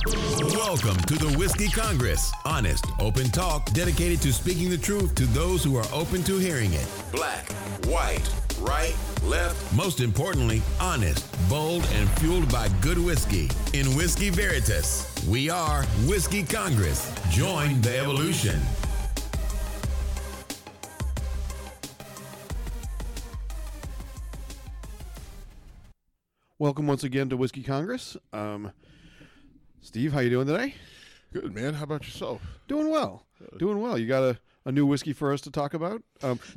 Welcome to the Whiskey Congress. Honest, open talk dedicated to speaking the truth to those who are open to hearing it. Black, white, right, left. Most importantly, honest, bold, and fueled by good whiskey. In Whiskey Veritas, we are Whiskey Congress. Join the evolution. Welcome once again to Whiskey Congress. Steve, how you doing today? Good, man. How about yourself? Doing well. Doing well. You got a new whiskey for us to talk about?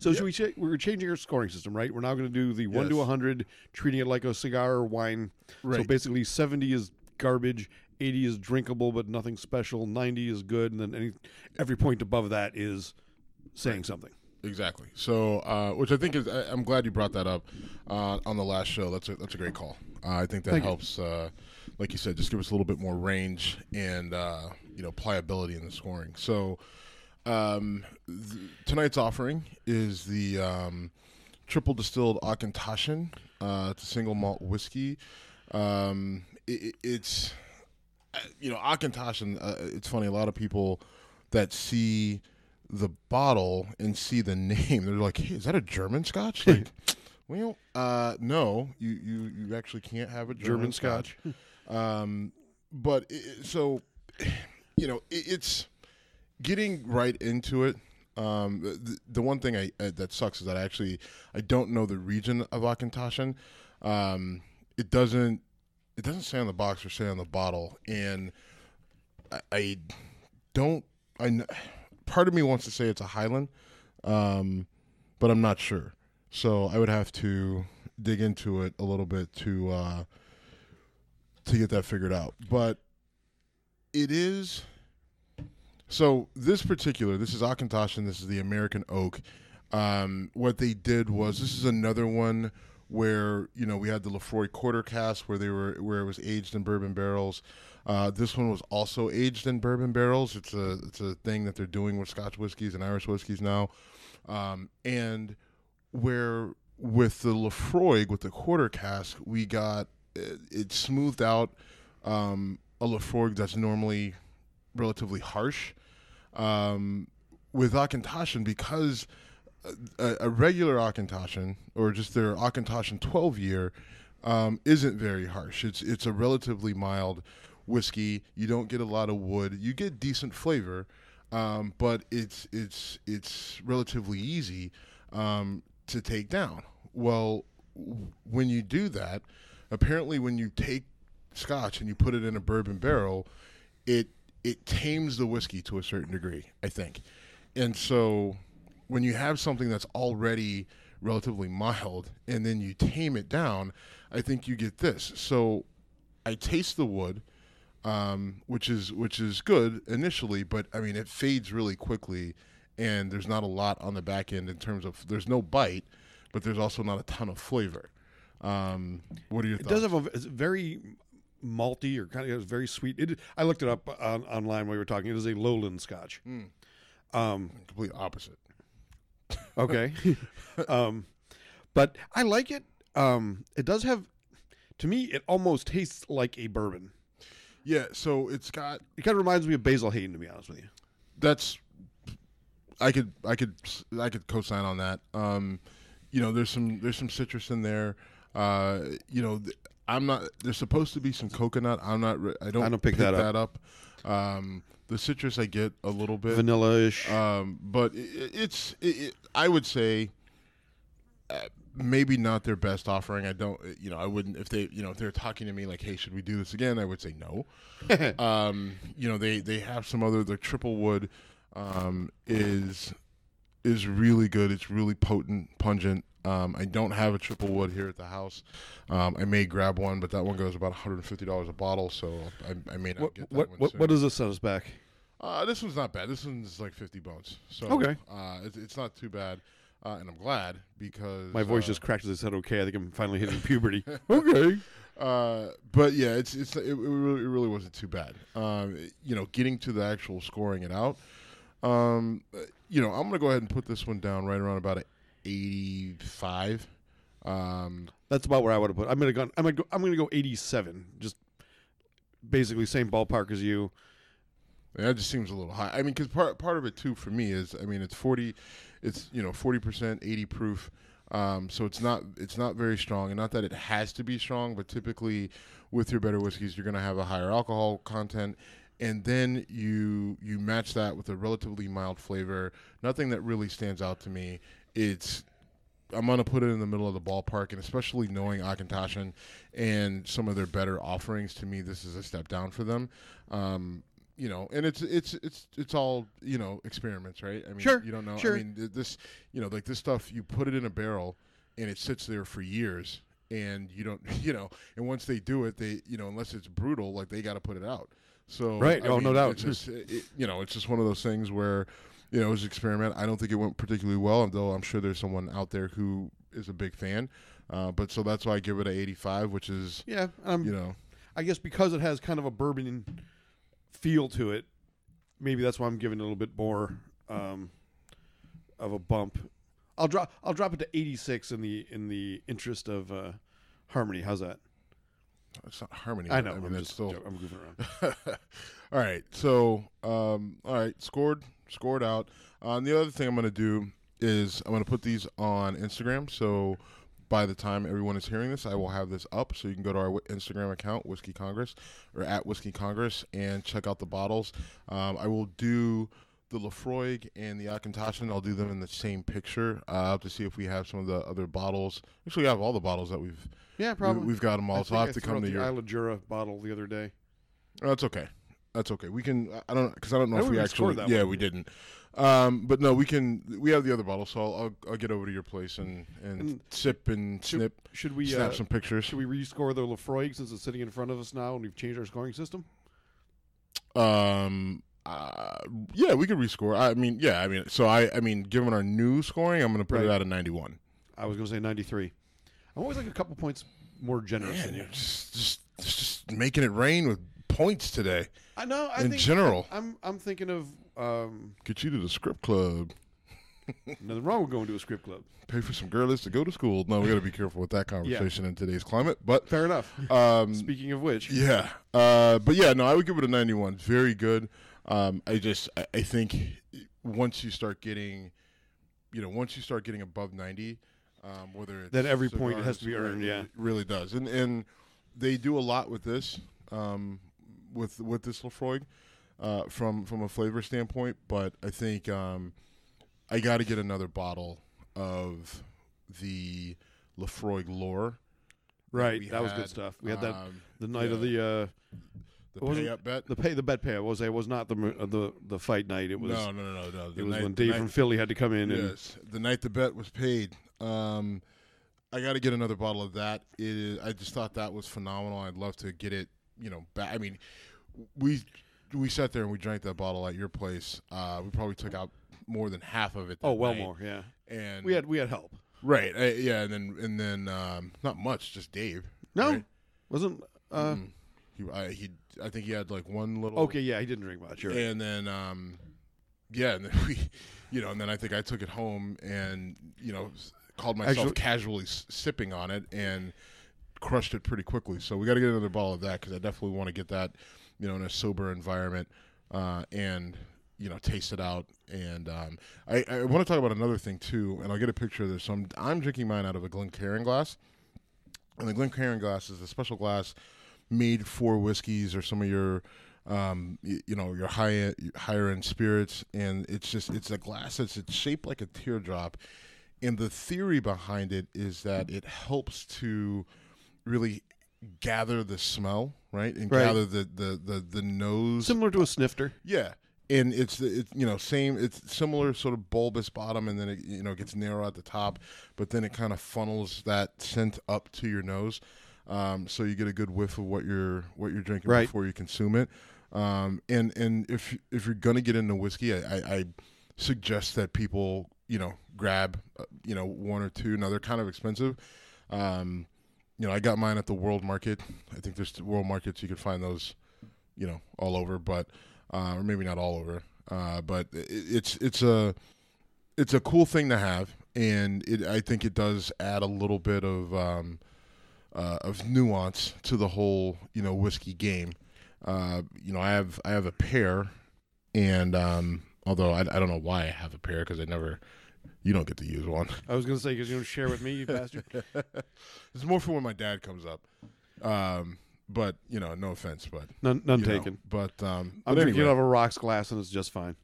Should we we're changing our scoring system, right? We're now going to do the 1 to 100, treating it like a cigar or wine. Right. So basically 70 is garbage, 80 is drinkable but nothing special, 90 is good, and then every point above that is saying something. Exactly. So, which I think is, I'm glad you brought that up on the last show. That's a great call. I think that helps, like you said, just give us a little bit more range and pliability in the scoring. So, tonight's offering is the triple distilled Auchentoshan. It's a single malt whiskey. It's Auchentoshan. It's funny. A lot of people that see the bottle and see the name, they're like, "Hey, is that a German Scotch?" Like, well, no, you actually can't have a German Scotch. But it's getting right into it. The one thing that sucks is that I don't know the region of Auchentoshan. It doesn't say on the box or say on the bottle, and I don't. Part of me wants to say it's a Highland, but I'm not sure. So I would have to dig into it a little bit to get that figured out. But it is. So this is Auchentoshan. This is the American oak. What they did was, this is another one where we had the Lefroy quarter cask where it was aged in bourbon barrels. This one was also aged in bourbon barrels. It's a thing that they're doing with Scotch whiskeys and Irish whiskeys now. And where with the Lefroy, with the quarter cask, we got it smoothed out a Lefroy that's normally relatively harsh. With Auchentoshan, because a regular Auchentoshan, or just their Auchentoshan 12-year, isn't very harsh. It's a relatively mild whiskey. You don't get a lot of wood. You get decent flavor, but it's relatively easy to take down. Well, when you do that, apparently when you take Scotch and you put it in a bourbon barrel, it tames the whiskey to a certain degree, I think. And so when you have something that's already relatively mild and then you tame it down, I think you get this. So I taste the wood, which is good initially, but I mean it fades really quickly, and there's not a lot on the back end in terms of, there's no bite, but there's also not a ton of flavor. What are your thoughts? It does have it's very malty, or kind of very sweet. I looked it up online while we were talking. It is a lowland Scotch. Complete opposite. Okay. But I like it. It does have, to me, it almost tastes like a bourbon. Yeah, so it kind of reminds me of Basil Hayden, to be honest with you. That's, I could co-sign on that. There's some citrus in there. There's supposed to be some coconut. I don't pick that up. The citrus I get a little bit vanilla-ish, but I would say maybe not their best offering. I wouldn't, if they're talking to me like, hey, should we do this again? I would say no. They have some other, the triple wood is really good. It's really potent, pungent. I don't have a triple wood here at the house. I may grab one, but that one goes about $150 a bottle, so I may not get that one soon. What does this set us back? This one's not bad. This one's like 50 bones. So okay. It's not too bad, and I'm glad, because my voice just cracked as I said okay. I think I'm finally hitting puberty. Okay. But yeah, it really wasn't too bad. Getting to the actual scoring it out. I'm gonna go ahead and put this one down right around about 85. That's about where I would have put. I'm gonna go 87. Just basically same ballpark as you. That just seems a little high. I mean, because part of it too for me is, I mean, it's 40%, 80 proof. So it's not very strong, and not that it has to be strong, but typically with your better whiskeys, you're going to have a higher alcohol content, and then you match that with a relatively mild flavor. Nothing that really stands out to me. I'm going to put it in the middle of the ballpark, and especially knowing Akintoshan and some of their better offerings, to me, this is a step down for them. And it's all, experiments, right? I mean, sure, you don't know. Sure. I mean, this, like this stuff, you put it in a barrel and it sits there for years, and you don't, and once they do it, they, unless it's brutal, like they got to put it out. So, right. I mean, no doubt. It's just, it's just one of those things where, it was an experiment. I don't think it went particularly well, though I'm sure there's someone out there who is a big fan. But so that's why I give it an 85, which is, I guess because it has kind of a bourbon feel to it, maybe that's why I'm giving it a little bit more of a bump. I'll drop it to 86 in the interest of harmony. How's that? It's not harmony. I know. I mean, I'm goofing around. All right. So, scored out. The other thing I'm going to do is I'm going to put these on Instagram. So by the time everyone is hearing this, I will have this up. So you can go to our Instagram account, Whiskey Congress, or at Whiskey Congress, and check out the bottles. I will do the Lafroig and the Akintoshan. I'll do them in the same picture to see if we have some of the other bottles. Actually, we have all the bottles that we've. Yeah, probably. We've got them all. So I'll have to come to your Isla Jura bottle the other day. Oh, that's okay. That's okay. We can. I don't know if we actually. That yeah, one. we didn't. But no, we can. We have the other bottle, so I'll get over to your place and sip and snip. Should we snap some pictures? Should we rescore the Lafroig since it's sitting in front of us now and we've changed our scoring system? Yeah, we could rescore. I mean, given our new scoring, I'm going to put it at a 91. I was going to say 93. I'm always like a couple points more generous than you. Just making it rain with points today. I know. In general, I'm thinking of get you to the script club. Nothing wrong with going to a script club. Pay for some girlies to go to school. No, we got to be careful with that conversation in today's climate. But fair enough. Speaking of which, yeah. But yeah, no, I would give it a 91. Very good. I think once you start getting, above 90, whether it's then every cigars, point has to be earned. Yeah, it really does. And they do a lot with this, with this Lafroig, from a flavor standpoint. But I think I got to get another bottle of the Lafroig Lore. Right, that was good stuff. We had that the night of the pay up bet. The bet pay. It was not the fight night. It was no. It was when Dave from Philly had to come in. Yes, the night the bet was paid. I got to get another bottle of that. I just thought that was phenomenal. I'd love to get it. Back. I mean, we sat there and we drank that bottle at your place. We probably took out more than half of it. Well night. More. Yeah, and we had help. Right. And then not much, just Dave. No, right? Wasn't. I think he had like one little. Okay, yeah, he didn't drink much. Right. And then, and then we, and then I think I took it home and called myself casually sipping on it and crushed it pretty quickly. So we got to get another bottle of that because I definitely want to get that, in a sober environment, and taste it out. And I want to talk about another thing too, and I'll get a picture of this. So I'm drinking mine out of a Glencairn glass, and the Glencairn glass is a special glass made for whiskeys or some of your your higher end spirits, and it's a glass it's shaped like a teardrop, and the theory behind it is that it helps to really gather the smell, right, and gather the nose, similar to a snifter. Yeah. And it's similar sort of bulbous bottom, and then it gets narrow at the top, but then it kind of funnels that scent up to your nose, so you get a good whiff of what you're drinking before you consume it. And if you're gonna get into whiskey, I suggest that people grab one or two. Now they're kind of expensive. I got mine at the World Market. I think there's World Markets you can find those all over, but. Or maybe not all over, but it's a cool thing to have, and I think it does add a little bit of nuance to the whole whiskey game. You know, I have a pair, and although I don't know why I have a pair because you don't get to use one. I was going to say because you don't share with me, you bastard. It's more for when my dad comes up. But you know, no offense, but none taken. But I'm drinking out of a rocks glass, and it's just fine.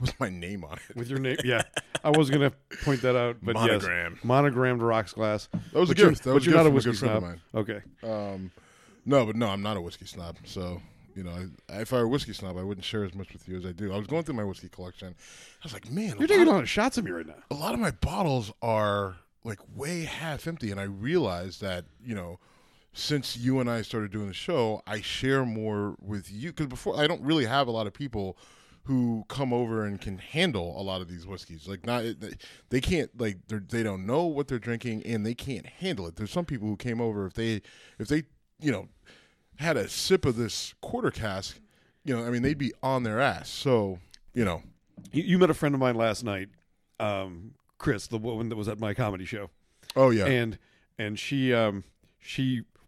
With my name on it. With your name, yeah. I was going to point that out, but monogram. Yes, monogrammed rocks glass. That was a gift. But you're not a whiskey snob. Okay. No, I'm not a whiskey snob. So, you know, if I were a whiskey snob, I wouldn't share as much with you as I do. I was going through my whiskey collection. I was like, man, you're taking a lot of shots of me right now. A lot of my bottles are like way half empty, and I realized that, you know, since you and I started doing the show, I share more with you because before I don't really have a lot of people who come over and can handle a lot of these whiskeys. Like they can't, like they don't know what they're drinking and they can't handle it. There's some people who came over if they you know had a sip of this quarter cask, you know, I mean they'd be on their ass. So you know, you met a friend of mine last night, Chris, the woman that was at my comedy show. Oh yeah, and she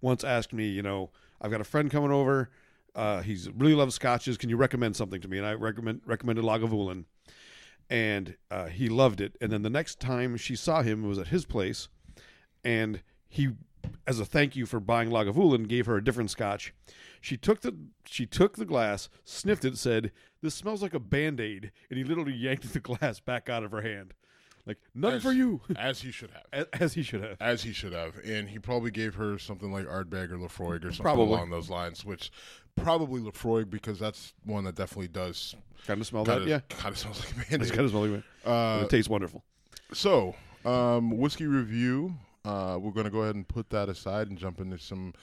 once asked me, you know, I've got a friend coming over. He really loves scotches. Can you recommend something to me? And I recommended Lagavulin, and he loved it. And then the next time she saw him was at his place, and he, as a thank you for buying Lagavulin, gave her a different scotch. She took the glass, sniffed it, said, "This smells like a Band-Aid," and he literally yanked the glass back out of her hand. Like, none for you. As he should have. As he should have. As he should have. And he probably gave her something like Ardbeg or Lafroig or something along those lines, which probably Lafroig because that's one that definitely does. Kind of smell that, yeah. Kind of smells like a Band-Aid. It's kind of smelling like but it tastes wonderful. So, whiskey review. We're going to go ahead and put that aside and jump into some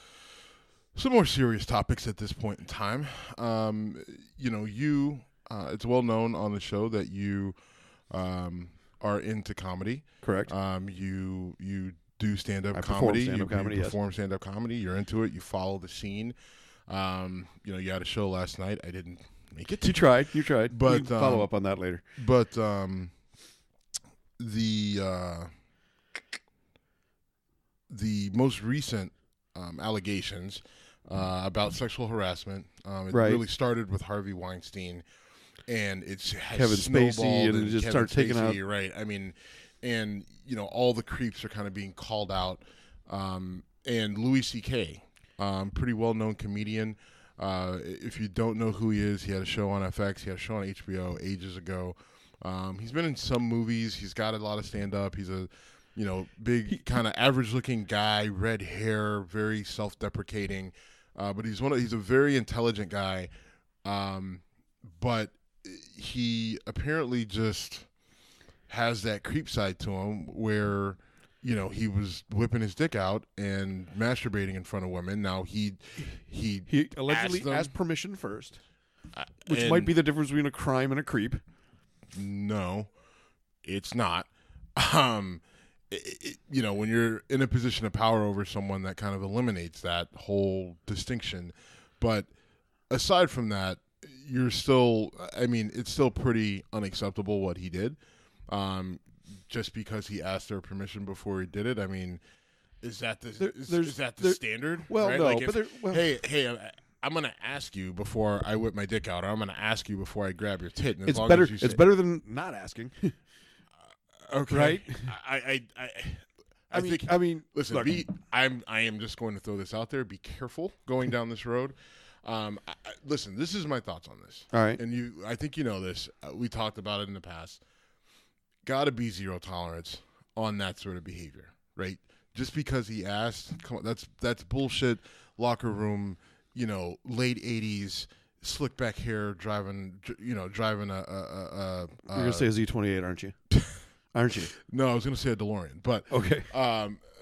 more serious topics at this point in time. You know, it's well known on the show that you are into comedy. Correct. You do stand-up comedy. You perform stand-up comedy. You're into it. You follow the scene. You know, you had a show last night. I didn't make it. You tried. But we can follow up on that later. But the most recent allegations about sexual harassment, it really started with Harvey Weinstein. And it's Kevin Spacey, and just start taking out. Right. I mean, and you know, all the creeps are kind of being called out. And Louis C.K., pretty well-known comedian. If you don't know who he is, he had a show on FX. He had a show on HBO ages ago. He's been in some movies. He's got a lot of stand-up. He's a, you know, big kind of average-looking guy, red hair, very self-deprecating. But he's a very intelligent guy. But he apparently just has that creep side to him where, you know, he was whipping his dick out and masturbating in front of women. Now he allegedly asked permission first, which might be the difference between a crime and a creep. No, it's not. You know, when you're in a position of power over someone, that kind of eliminates that whole distinction. But aside from that, it's still pretty unacceptable what he did. Just because he asked their permission before he did it. I mean, is that the standard? Well, right? No, like hey, I'm going to ask you before I whip my dick out, or I'm going to ask you before I grab your tit. And it's better. It's better than not asking. Okay, right? I mean, listen. Look, I am just going to throw this out there. Be careful going down this road. Listen, this is my thoughts on this. All right. And I think you know this. We talked about it in the past. Got to be zero tolerance on that sort of behavior, right? Just because he asked, come on, that's bullshit. Locker room, you know, late 80s, slick back hair, driving a. You're gonna say a Z28, aren't you? Aren't you? No, I was gonna say a DeLorean, but okay.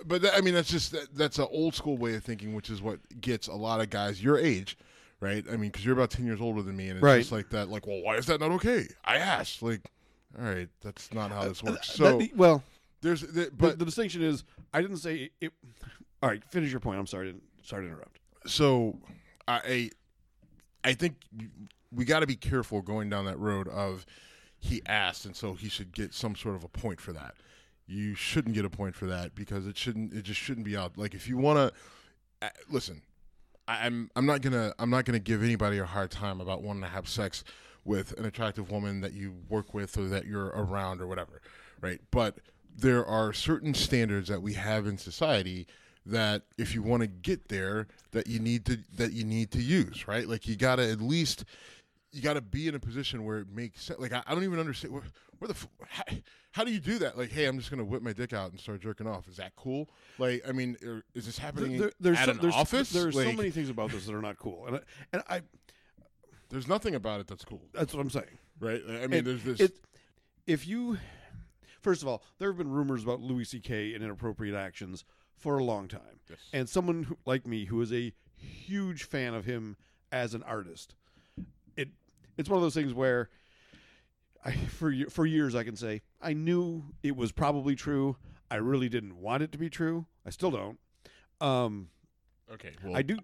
That's an old school way of thinking, which is what gets a lot of guys your age, right? I mean, because you're about 10 years older than me, and it's just like that. Like, well, why is that not okay? I asked. Like, all right, that's not how this works. So, the distinction is, I didn't say it. All right, finish your point. I'm sorry to interrupt. So, I think we got to be careful going down that road of he asked, and so he should get some sort of a point for that. You shouldn't get a point for that because it just shouldn't be out. Like, if you want to listen, I'm not gonna give anybody a hard time about wanting to have sex with an attractive woman that you work with or that you're around or whatever, right? But there are certain standards that we have in society that if you want to get there, that you need to use, right? Like you gotta be in a position where it makes sense. Like I don't even understand how do you do that? Like, hey, I'm just gonna whip my dick out and start jerking off. Is that cool? Like, I mean, is this happening at an office? There's so many things about this that are not cool, and I there's nothing about it that's cool. That's what I'm saying, right? I mean, there's this. First of all, there have been rumors about Louis C.K. and inappropriate actions for a long time, yes. And someone like me who is a huge fan of him as an artist, it's one of those things where for years I can say I knew it was probably true. I really didn't want it to be true. I still don't. Okay, well, I do.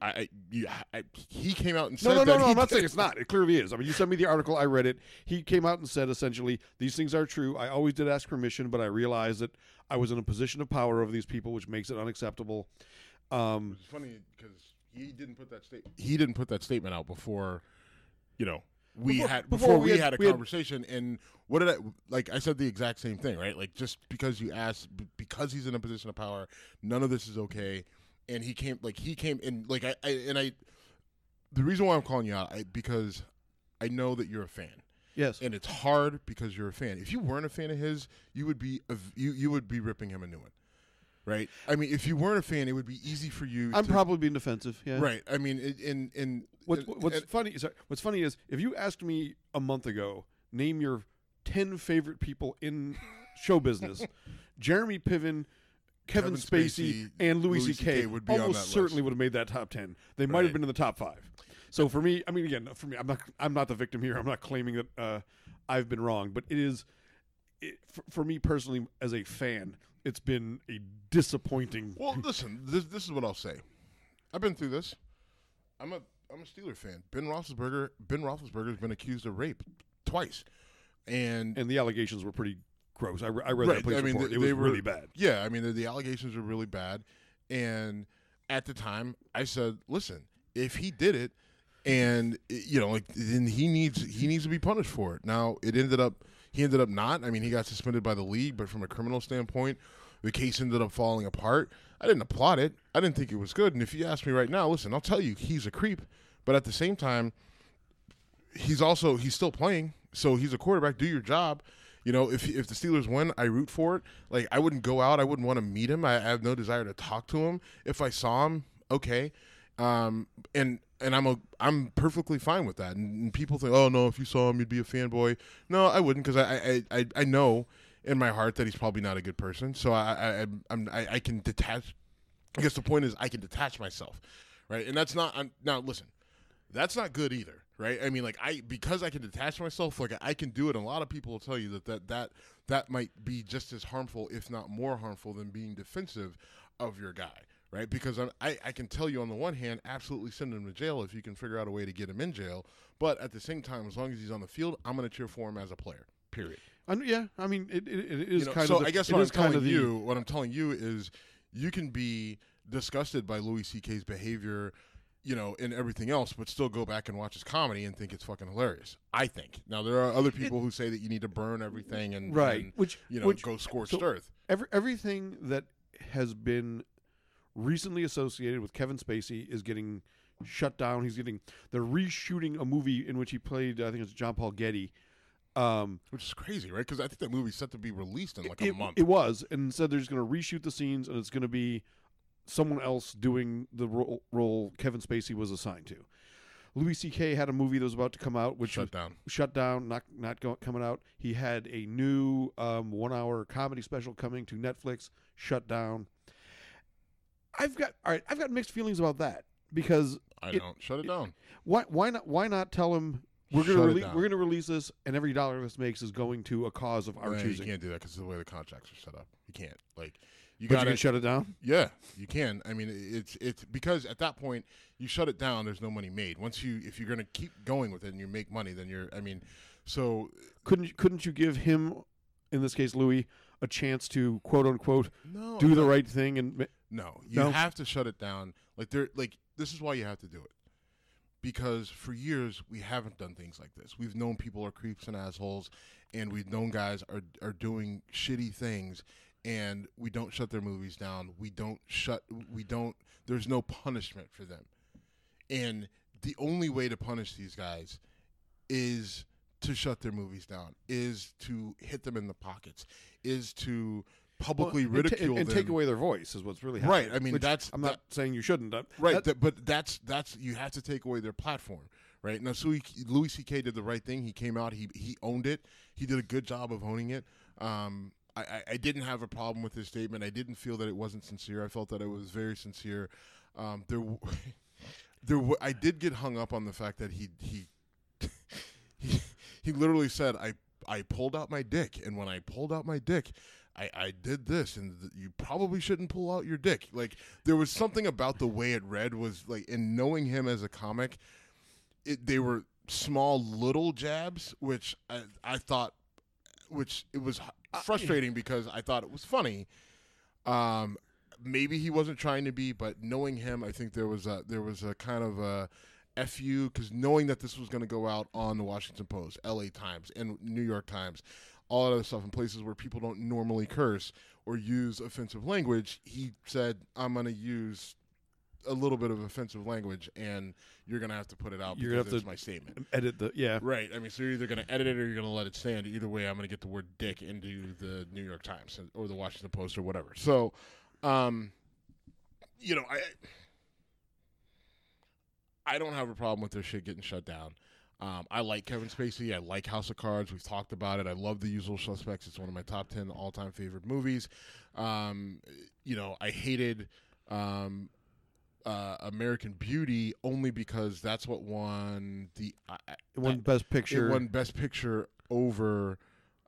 He came out and said no. that I'm not saying it's not. It clearly is. I mean, you sent me the article. I read it. He came out and said essentially these things are true. I always did ask permission, but I realized that I was in a position of power over these people, which makes it unacceptable. It's funny because he didn't put that statement out before, we had a conversation. And what did I said the exact same thing, right? Like just because you asked, because he's in a position of power, none of this is okay. And he came and the reason why I'm calling you out, because I know that you're a fan. Yes. And it's hard because you're a fan. If you weren't a fan of his, you would be ripping him a new one. Right? I mean, if you weren't a fan, it would be easy for you. I'm probably being defensive. Yeah. Right. I mean, what's funny is if you asked me a month ago, name your 10 favorite people in show business, Jeremy Piven, Kevin Spacey, and Louis C.K. would be almost certainly would have made that top 10. They might have been in the top 5. So for me, I'm not the victim here. I'm not claiming that I've been wrong, but for me personally as a fan, it's been a disappointing. Well, listen, this is what I'll say. I've been through this. I'm a Steeler fan. Ben Roethlisberger's been accused of rape twice, and the allegations were pretty gross. I read that police report. It was really bad. Yeah, I mean the allegations were really bad, and at the time I said, listen, if he did it, and then he needs to be punished for it. Now he ended up not. I mean, he got suspended by the league, but from a criminal standpoint, the case ended up falling apart. I didn't applaud it. I didn't think it was good. And if you ask me right now, listen, I'll tell you he's a creep, but at the same time, he's still playing. So he's a quarterback. Do your job. If the Steelers win, I root for it. Like, I wouldn't go out. I wouldn't want to meet him. I have no desire to talk to him. If I saw him, okay. And I'm perfectly fine with that. And people think, oh no, if you saw him, you'd be a fanboy. No, I wouldn't, because I know in my heart that he's probably not a good person. So I can detach. I guess the point is I can detach myself, right? And that's not now. Listen, that's not good either. Right? I mean, because I can detach myself, I can do it. And a lot of people will tell you that might be just as harmful, if not more harmful, than being defensive of your guy, right? Because I can tell you on the one hand, absolutely send him to jail if you can figure out a way to get him in jail. But at the same time, as long as he's on the field, I'm going to cheer for him as a player. Period. Yeah, I mean, it is kind of. So I guess what I'm telling you is, you can be disgusted by Louis C.K.'s behavior, and everything else, but still go back and watch his comedy and think it's fucking hilarious. I think. Now, there are other people who say that you need to burn everything and go scorched earth. Everything that has been recently associated with Kevin Spacey is getting shut down. They're reshooting a movie in which he played, I think it's John Paul Getty. Which is crazy, right? Because I think that movie's set to be released in a month. It was, and said they're just going to reshoot the scenes, and it's going to be someone else doing the role Kevin Spacey was assigned to. Louis C.K. had a movie that was about to come out, which shut down, not coming out. He had a new 1-hour comedy special coming to Netflix, shut down. I've got mixed feelings about that, because shut it down. Why not tell him we're going to release this, and every dollar this makes is going to a cause of our choosing? You can't do that because of the way the contracts are set up. You can't. You can shut it down? Yeah, you can. I mean, it's because at that point you shut it down. There's no money made. If you're going to keep going with it and you make money, then so couldn't you give him, in this case Louis, a chance to quote unquote do the right thing? And you have to shut it down. this is why you have to do it. Because for years, we haven't done things like this. We've known people are creeps and assholes, and we've known guys are doing shitty things, and we don't shut their movies down. There's no punishment for them. And the only way to punish these guys is to shut their movies down, is to hit them in the pockets, is to publicly ridicule them. And take away their voice is what's really happening. Right. I mean, I'm not saying you shouldn't. Right. But that's you have to take away their platform. Right. Now, so Louis C.K. did the right thing. He came out. He owned it. He did a good job of owning it. I didn't have a problem with his statement. I didn't feel that it wasn't sincere. I felt that it was very sincere. I did get hung up on the fact that he literally said, I pulled out my dick, and when I pulled out my dick, I did this, and you probably shouldn't pull out your dick. Like, there was something about the way it read was like, and knowing him as a comic, they were small little jabs, which I thought, which it was frustrating because I thought it was funny. Maybe he wasn't trying to be, but knowing him, I think there was a kind of a FU, because knowing that this was going to go out on the Washington Post, LA Times, and New York Times, all that other stuff in places where people don't normally curse or use offensive language, he said, I'm going to use a little bit of offensive language, and you're going to have to put it out because it's my statement. Edit Right. I mean, so you're either going to edit it or you're going to let it stand. Either way, I'm going to get the word dick into the New York Times or the Washington Post or whatever. So, you know, I don't have a problem with their shit getting shut down. I like Kevin Spacey. I like House of Cards. We've talked about it. I love The Usual Suspects. It's one of my top 10 all-time favorite movies. You know, I hated American Beauty only because that's what won Best Picture. It won Best Picture over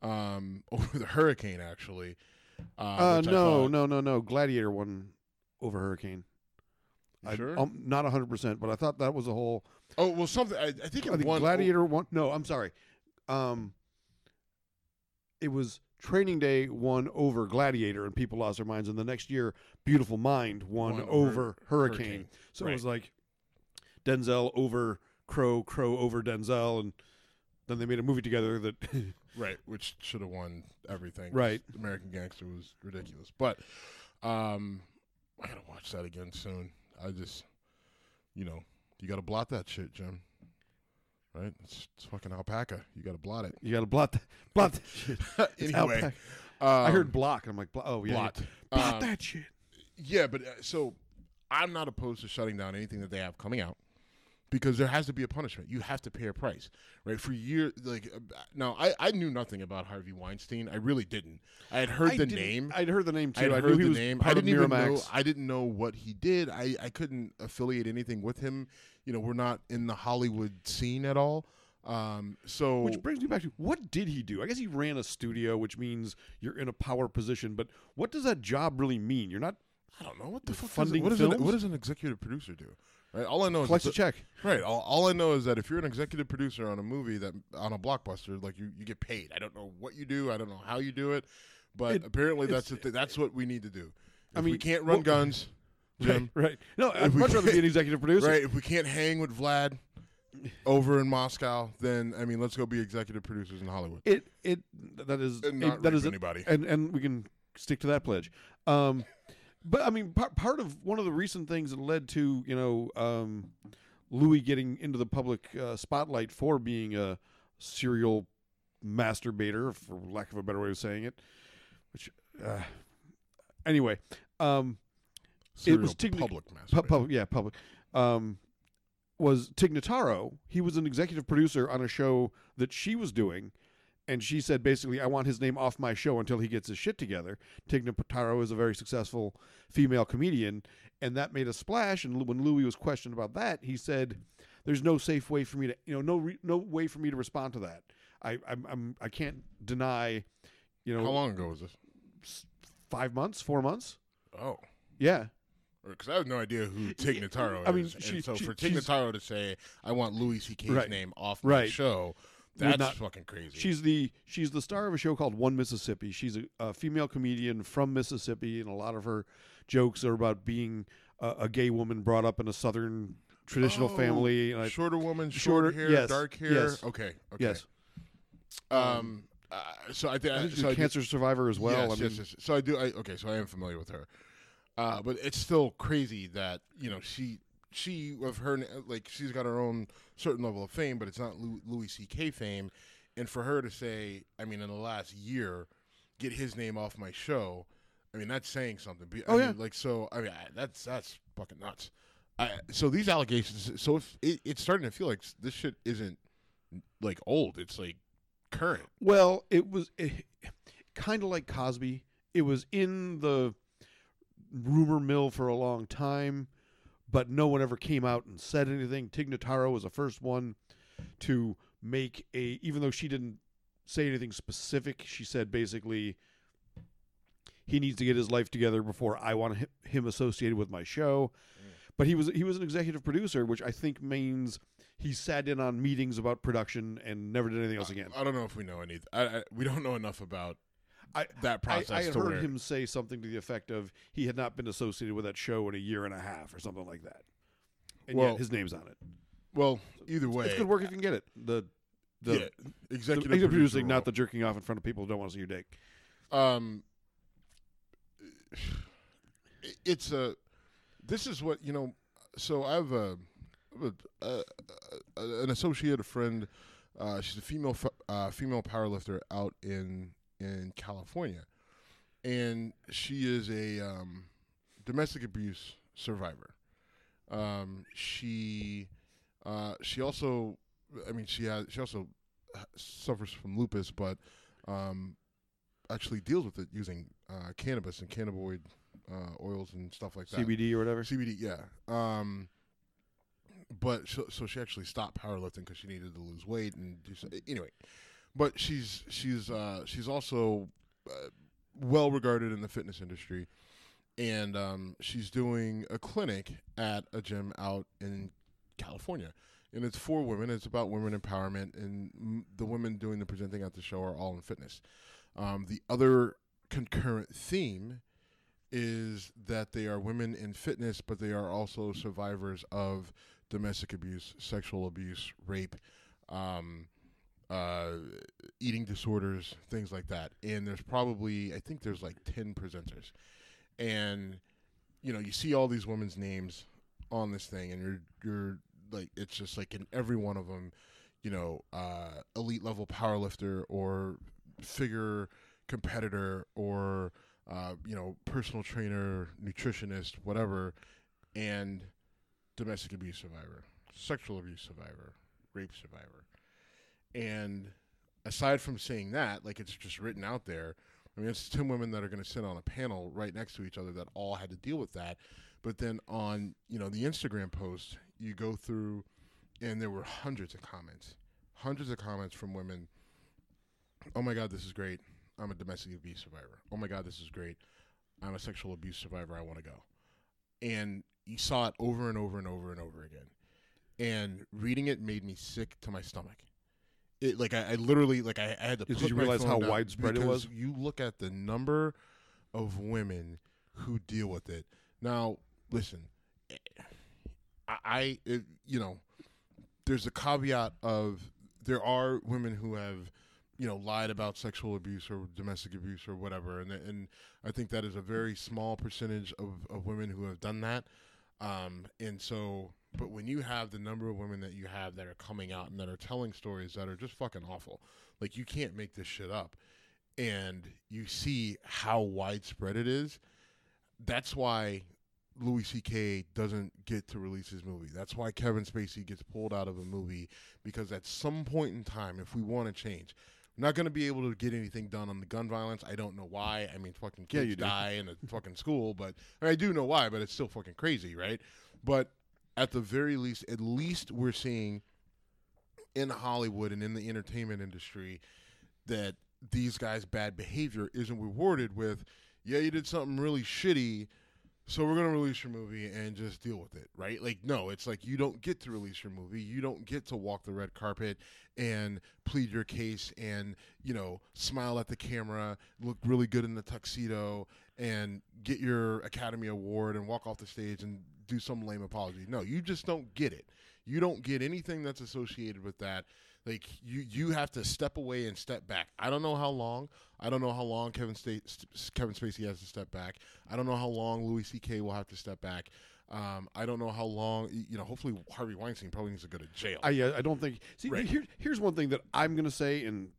the Hurricane, actually. No. Gladiator won over Hurricane. Sure? Not 100%, but I thought that was a whole. Oh, well, something. I think it won. Gladiator won. No, I'm sorry. It was Training Day won over Gladiator, and people lost their minds. And the next year, Beautiful Mind won over Hurricane. So It was like Denzel over Crow over Denzel, and then they made a movie together that. Right, which should have won everything. Right. American Gangster was ridiculous. But I got to watch that again soon. I just, you know, you got to blot that shit, Jim. Right? It's fucking alpaca. You got to blot it. You got to blot that shit. Anyway. I heard block, and I'm like, oh, yeah. Blot that shit. Yeah, but so I'm not opposed to shutting down anything that they have coming out because there has to be a punishment. You have to pay a price, right? For years, like, now, I knew nothing about Harvey Weinstein. I really didn't. I had heard the name. I'd heard the name, too. I knew heard he the was name. part of Miramax. I didn't know what he did. I couldn't affiliate anything with him. You know, we're not in the Hollywood scene at all. Which brings me back to, what did he do? I guess he ran a studio, which means you're in a power position. But what does that job really mean? You're not. I don't know what the fuck. Funding what films? What does an executive producer do? Right. All I know collects is a check. Right. All I know is that if you're an executive producer on a movie on a blockbuster, like you get paid. I don't know what you do. I don't know how you do it, but apparently that's what we need to do. If we can't run guns, Jim. Right. No, I'd much rather be an executive producer. Right. If we can't hang with Vlad over in Moscow, then I mean, let's go be executive producers in Hollywood. That is anybody, and we can stick to that pledge. But I mean, part of one of the recent things that led to Louis getting into the public spotlight for being a serial masturbator, for lack of a better way of saying it. Which, anyway, serial it was public masturbator. Public. Was Tig Notaro. He was an executive producer on a show that she was doing. And she said, basically, I want his name off my show until he gets his shit together. Tig Notaro is a very successful female comedian, and that made a splash. And when Louis was questioned about that, he said, "There's no safe way for me to, no way for me to respond to that. I can't deny, How long ago was this? 5 months, 4 months. Oh, yeah. Because I have no idea who Tig Notaro is. I mean, for Tig Notaro to say, "I want Louis C.K.'s name off my show." That's fucking crazy. She's the star of a show called One Mississippi. She's a female comedian from Mississippi, and a lot of her jokes are about being a gay woman brought up in a Southern traditional family. Shorter woman, short hair, yes, dark hair. Yes. Okay. Yes. So I think she's a cancer survivor as well. Yes. So I do. So I am familiar with her. But it's still crazy that she of her, like, she's got her own certain level of fame, but it's not Louis C.K. fame. And for her to say, I mean, in the last year, get his name off my show, I mean, that's saying something. That's fucking nuts. So these allegations, so if it's starting to feel like this shit isn't like old, it's like current. Well, it was kind of like Cosby. It was in the rumor mill for a long time, but no one ever came out and said anything. Tig Notaro was the first one to make even though she didn't say anything specific, she said basically he needs to get his life together before I want him associated with my show. But he was an executive producer, which I think means he sat in on meetings about production and never did anything else again. I don't know if we know we don't know enough about that process. I heard him say something to the effect of he had not been associated with that show in a year and a half or something like that. And yet his name's on it. Well, either way, it's good work if you can get it. The executive producing, not the jerking off in front of people who don't want to see your dick. This is what, so I have an associate, a friend. She's a female powerlifter out in California, and she is a domestic abuse survivor. She also, she also suffers from lupus, but actually deals with it using cannabis and cannabinoid oils and stuff like that. CBD or whatever. CBD, yeah. But so she actually stopped powerlifting because she needed to lose weight and do so. Anyway. But she's also well regarded in the fitness industry, and she's doing a clinic at a gym out in California, and it's for women. It's about women empowerment, and the women doing the presenting at the show are all in fitness. The other concurrent theme is that they are women in fitness, but they are also survivors of domestic abuse, sexual abuse, rape, eating disorders, things like that. And there's probably, I think there's like 10 presenters. And, you see all these women's names on this thing, and you're like, it's just like in every one of them, elite level powerlifter or figure competitor or, personal trainer, nutritionist, whatever, and domestic abuse survivor, sexual abuse survivor, rape survivor. And aside from saying that, like, it's just written out there, it's 10 women that are going to sit on a panel right next to each other that all had to deal with that. But then on, the Instagram post, you go through, and there were hundreds of comments from women. Oh my God, this is great. I'm a domestic abuse survivor. Oh my God, this is great. I'm a sexual abuse survivor. I want to go. And you saw it over and over and over and over again. And reading it made me sick to my stomach. It, like, I literally, like, I had to put my phone down. Did you realize how widespread it was? You look at the number of women who deal with it. Now, listen, there's a caveat of there are women who have, lied about sexual abuse or domestic abuse or whatever, and I think that is a very small percentage of women who have done that. But when you have the number of women that you have that are coming out and that are telling stories that are just fucking awful, like, you can't make this shit up, and you see how widespread it is, that's why Louis C.K. doesn't get to release his movie. That's why Kevin Spacey gets pulled out of a movie, because at some point in time, if we want to change, we're not going to be able to get anything done on the gun violence. I don't know why. Fucking kids die in a fucking school, but I do know why, but it's still fucking crazy, right? But at the very least, at least we're seeing in Hollywood and in the entertainment industry that these guys' bad behavior isn't rewarded with, yeah, you did something really shitty, so we're going to release your movie and just deal with it, right? Like, no, it's like you don't get to release your movie. You don't get to walk the red carpet and plead your case and, smile at the camera, look really good in the tuxedo, and get your Academy Award and walk off the stage and do some lame apology. No, you just don't get it. You don't get anything that's associated with that. Like, you have to step away and step back. I don't know how long. I don't know how long Kevin Spacey has to step back. I don't know how long Louis C.K. will have to step back. I don't know how long. Hopefully Harvey Weinstein probably needs to go to jail. I don't think. See, Right. Here's one thing that I'm going to say, and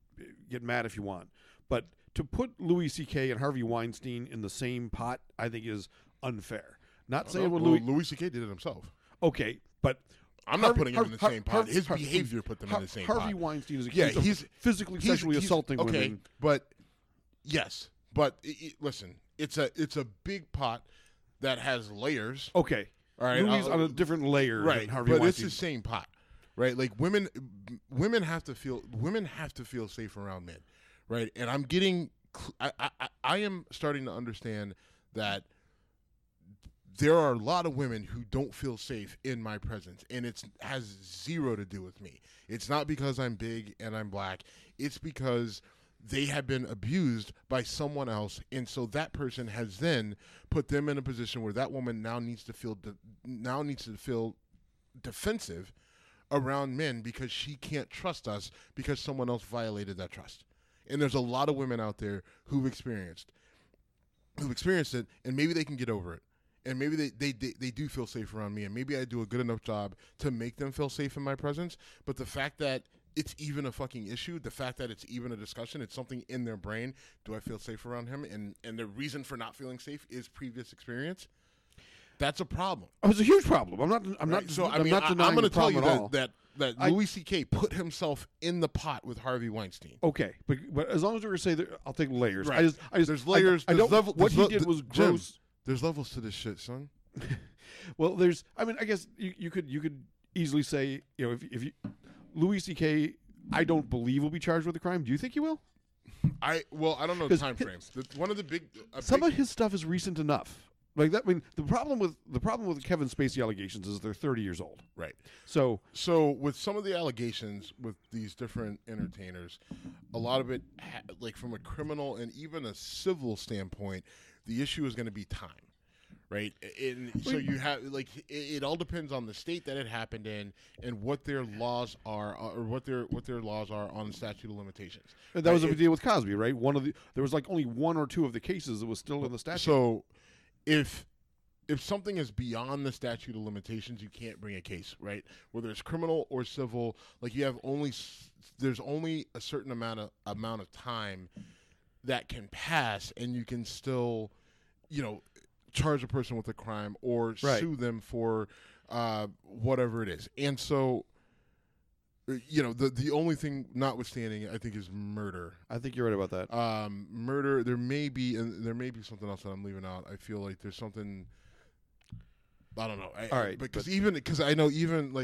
get mad if you want, but to put Louis C.K. and Harvey Weinstein in the same pot, I think is unfair. Not saying what Louis C.K. did it himself. Okay, but I'm not putting him in the same pot. His behavior put them in the same pot. Harvey Weinstein is accused of physically sexually assaulting women. But yes, but listen, it's a big pot that has layers. Okay, all right, Louis on a different layer than Harvey but Weinstein. It's the same pot, right? Like women have to feel safe around men, right? And I am starting to understand that there are a lot of women who don't feel safe in my presence, and it has zero to do with me. It's not because I'm big and I'm black. It's because they have been abused by someone else, and so that person has then put them in a position where that woman now needs to feel defensive around men because she can't trust us because someone else violated that trust. And there's a lot of women out there who've experienced it, and maybe they can get over it. And maybe they do feel safe around me, and maybe I do a good enough job to make them feel safe in my presence. But the fact that it's even a fucking issue, the fact that it's even a discussion, it's something in their brain. Do I feel safe around him? And the reason for not feeling safe is previous experience. That's a problem. Oh, it's a huge problem. I'm not denying going to tell you that Louis C.K. put himself in the pot with Harvey Weinstein. Okay, but as long as we're going to say that, I'll take layers. Right. There's layers. What he did was gross. Jim, there's levels to this shit, son. Well, I guess you could easily say, if you, Louis C.K., I don't believe will be charged with a crime. Do you think he will? I don't know time frames. One of the some of his stuff is recent enough. Like that. I mean, the problem with Kevin Spacey allegations is they're 30 years old. Right. So with some of the allegations with these different entertainers, a lot of it, like from a criminal and even a civil standpoint, the issue is going to be time, right? And so you have it all depends on the state that it happened in and what their laws are, or what their laws are on the statute of limitations. And that was a deal with Cosby, right? There was only one or two of the cases that was still in the statute. So if something is beyond the statute of limitations, you can't bring a case, right? Whether it's criminal or civil, like there's only a certain amount of time that can pass, and you can still, charge a person with a crime or sue them for whatever it is. And so, the only thing notwithstanding, I think, is murder. I think you're right about that. Murder. There may be something else that I'm leaving out. I feel like there's something. I don't know. All right, because I know even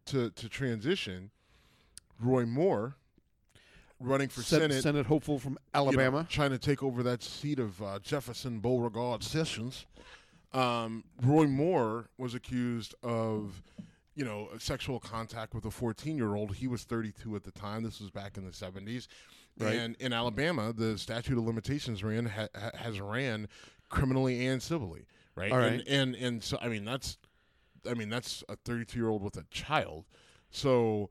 to transition, Roy Moore, running for Senate hopeful from Alabama, trying to take over that seat of Jefferson Beauregard Sessions. Roy Moore was accused of, sexual contact with a 14-year-old. He was 32 at the time. This was back in the 70s. Right. And in Alabama, the statute of limitations has ran criminally and civilly. Right. All right. And so that's a 32-year-old with a child. So,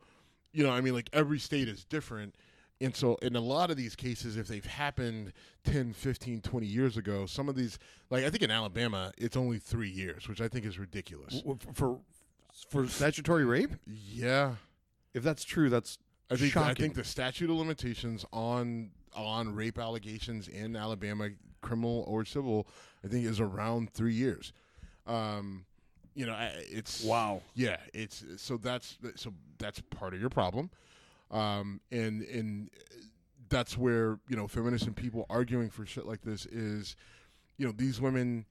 every state is different. And so in a lot of these cases, if they've happened 10, 15, 20 years ago, some of these, I think in Alabama, it's only 3 years, which I think is ridiculous. For statutory rape? Yeah. If that's true, that's shocking. I think the statute of limitations on rape allegations in Alabama, criminal or civil, I think is around 3 years. It's wow. Yeah, so that's part of your problem. And that's where, feminists and people arguing for shit like this is, these women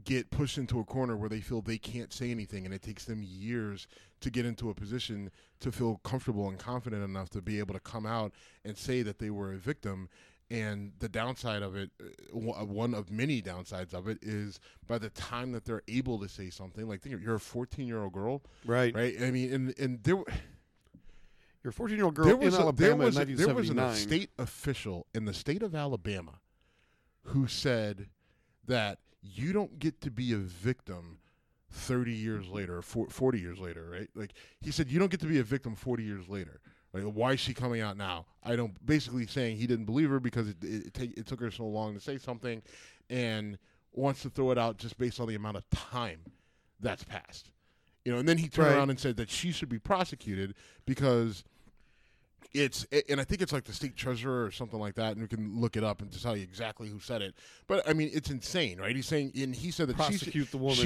get pushed into a corner where they feel they can't say anything, and it takes them years to get into a position to feel comfortable and confident enough to be able to come out and say that they were a victim. And the downside of it, one of many downsides of it, is by the time that they're able to say something, like you're a 14-year-old girl, right? I mean, and there. You're a 14-year-old girl in Alabama in 1979. There was a state official in the state of Alabama who said that you don't get to be a victim 30 years later, 40 years later, right? Like, he said, you don't get to be a victim 40 years later. Like, why is she coming out now? Basically saying he didn't believe her because it took her so long to say something, and wants to throw it out just based on the amount of time that's passed. And then he turned around and said that she should be prosecuted because and I think it's like the state treasurer or something like that, and we can look it up and to tell you exactly who said it. But I mean, it's insane, right? He's saying, and he said that prosecute the woman.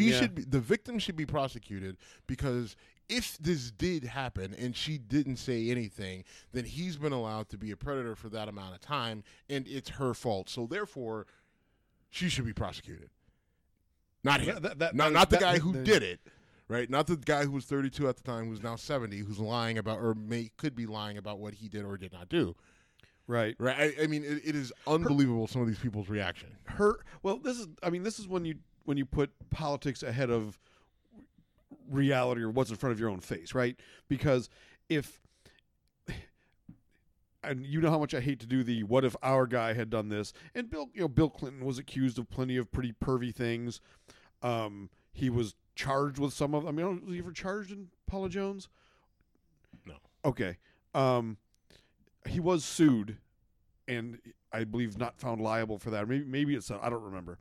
The victim should be prosecuted because if this did happen and she didn't say anything, then he's been allowed to be a predator for that amount of time, and it's her fault. So therefore, she should be prosecuted, not him, not the guy who did it. Right, not the guy who was 32 at the time, who's now 70, who's lying about or could be lying about what he did or did not do. Right. I mean, it is unbelievable some of these people's reaction. This is when you put politics ahead of reality or what's in front of your own face, right? Because and you know how much I hate to do the what if our guy had done this, and Bill Clinton was accused of plenty of pretty pervy things. He was charged with some of. Was he ever charged in Paula Jones? No. Okay. He was sued, and I believe not found liable for that. Maybe it's I don't remember.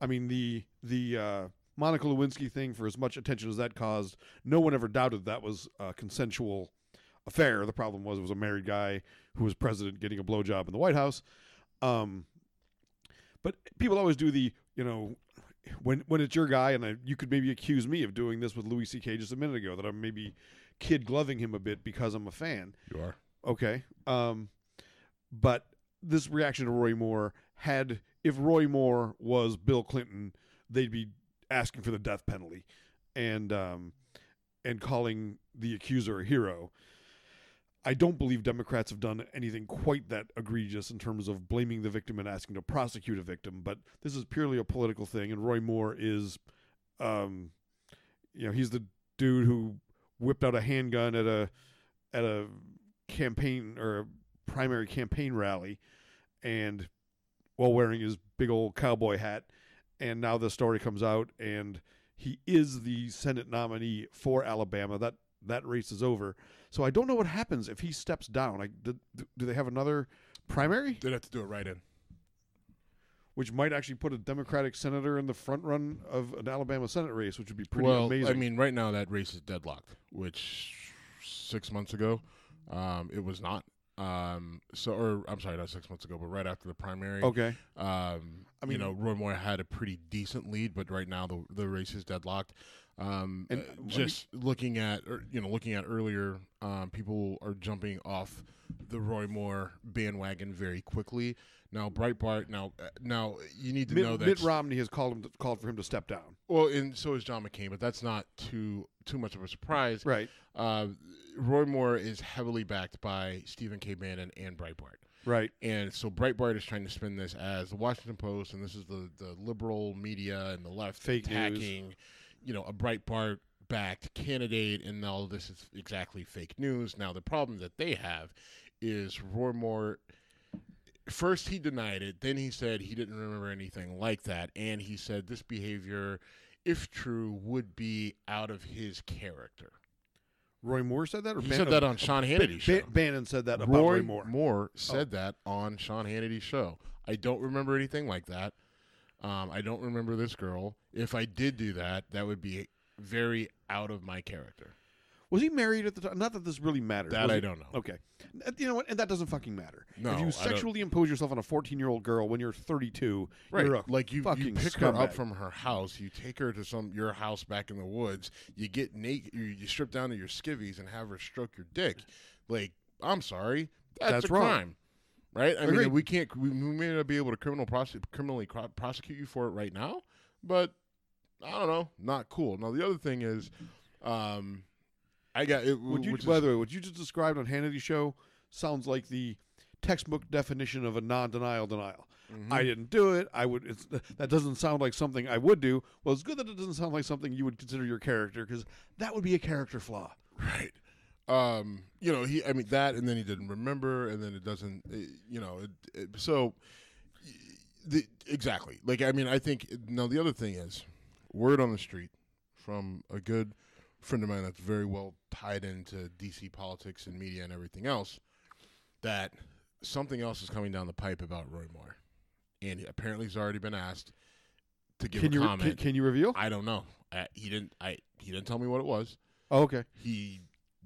I mean the Monica Lewinsky thing, for as much attention as that caused, no one ever doubted that was a consensual affair. The problem was it was a married guy who was president getting a blowjob in the White House. But people always do the when it's your guy, and you could maybe accuse me of doing this with Louis C.K. just a minute ago, that I'm maybe kid gloving him a bit because I'm a fan. You are. Okay. But this reaction to Roy Moore if Roy Moore was Bill Clinton, they'd be asking for the death penalty and calling the accuser a hero. I don't believe Democrats have done anything quite that egregious in terms of blaming the victim and asking to prosecute a victim, but this is purely a political thing, and Roy Moore is, he's the dude who whipped out a handgun at a campaign or a primary campaign rally, and while wearing his big old cowboy hat, and now the story comes out, and he is the Senate nominee for Alabama. That race is over. So I don't know what happens if he steps down. Do they have another primary? They'd have to do it right in. Which might actually put a Democratic senator in the front run of an Alabama Senate race, which would be pretty amazing. I mean, right now that race is deadlocked, which 6 months ago it was not. I'm sorry, not 6 months ago, but right after the primary. Okay. Roy Moore had a pretty decent lead, but right now the race is deadlocked. Looking at earlier, people are jumping off the Roy Moore bandwagon very quickly. Now Breitbart. Now you need to know that Mitt Romney has called for him to step down. Well, and so is John McCain, but that's not too much of a surprise. Right. Roy Moore is heavily backed by Stephen K. Bannon and Breitbart. Right. And so Breitbart is trying to spin this as the Washington Post, and this is the liberal media and the left fake attacking news. A Breitbart-backed candidate, and all this is exactly fake news. Now, the problem that they have is Roy Moore, first he denied it, then he said he didn't remember anything like that, and he said this behavior, if true, would be out of his character. Roy Moore said that? Or he said that on Sean Hannity's show. Bannon said that about Roy Moore. Moore said that on Sean Hannity's show. I don't remember anything like that. I don't remember this girl. If I did do that, that would be very out of my character. Was he married at the time? Not that this really matters. That I don't know. Okay. You know what? And that doesn't fucking matter. No, if you sexually impose yourself on a 14-year-old girl when you're 32, right. You're a you fucking pick scumbag. her up from her house, you take her to your house back in the woods, you get naked, you strip down to your skivvies and have her stroke your dick. Like, I'm sorry, that's a wrong. crime. Right? I Agreed. mean, we may not be able to criminally prosecute you for it right now, but I don't know, not cool. Now the other thing is, I got it. By the way, what you just described on Hannity's show sounds like the textbook definition of a non-denial denial. Mm-hmm. I didn't do it. That doesn't sound like something I would do. Well, it's good that it doesn't sound like something you would consider your character, because that would be a character flaw. Right. That, and then he didn't remember, and then it doesn't, so Exactly. Like, I mean, I think now the other thing is word on the street from a good friend of mine that's very well tied into DC politics and media and everything else, that something else is coming down the pipe about Roy Moore, and apparently he's already been asked to give a comment. Can you reveal? I don't know. He didn't tell me what it was. Oh, okay. He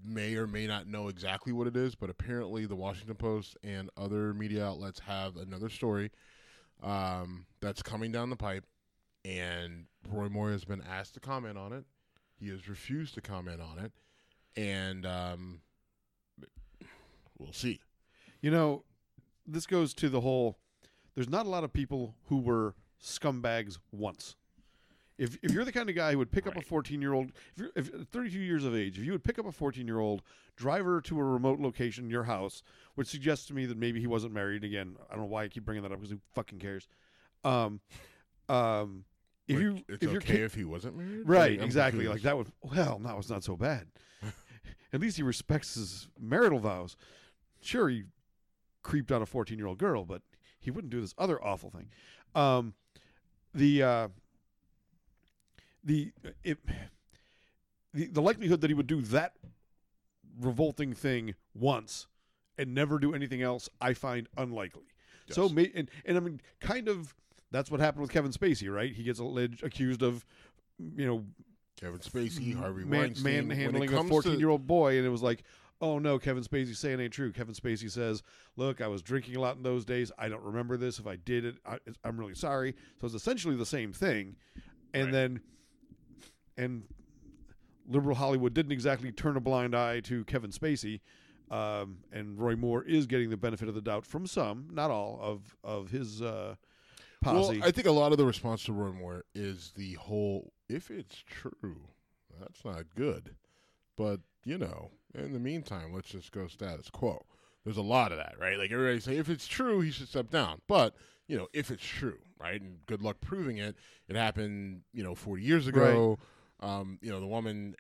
may or may not know exactly what it is, but apparently the Washington Post and other media outlets have another story that's coming down the pipe, and Roy Moore has been asked to comment on it. He has refused to comment on it, and we'll see. You know, this goes to the whole, there's not a lot of people who were scumbags once. If you're the kind of guy who would pick up a 14-year-old, if 32 years of age, if you would pick up a 14-year-old, drive her to a remote location, your house, which suggests to me that maybe he wasn't married. Again, I don't know why I keep bringing that up because who fucking cares. If he wasn't married? Right, exactly. Like that would, well, no, it's not so bad. At least he respects his marital vows. Sure, he creeped out a 14-year-old girl, but he wouldn't do this other awful thing. The likelihood that he would do that revolting thing once and never do anything else, I find unlikely. Yes. So, and I mean, kind of, that's what happened with Kevin Spacey, right? He gets accused of, Kevin Spacey, Harvey Weinstein, manhandling a 14-year-old boy, and it was like, oh no, Kevin Spacey saying ain't true. Kevin Spacey says, look, I was drinking a lot in those days. I don't remember this. If I did it, I'm really sorry. So it's essentially the same thing. And and liberal Hollywood didn't exactly turn a blind eye to Kevin Spacey. And Roy Moore is getting the benefit of the doubt from some, not all, of his posse. Well, I think a lot of the response to Roy Moore is the whole, if it's true, that's not good. But, in the meantime, let's just go status quo. There's a lot of that, right? Like everybody say, if it's true, he should step down. But, if it's true, right? And good luck proving it. It happened, 40 years ago. Right. The woman,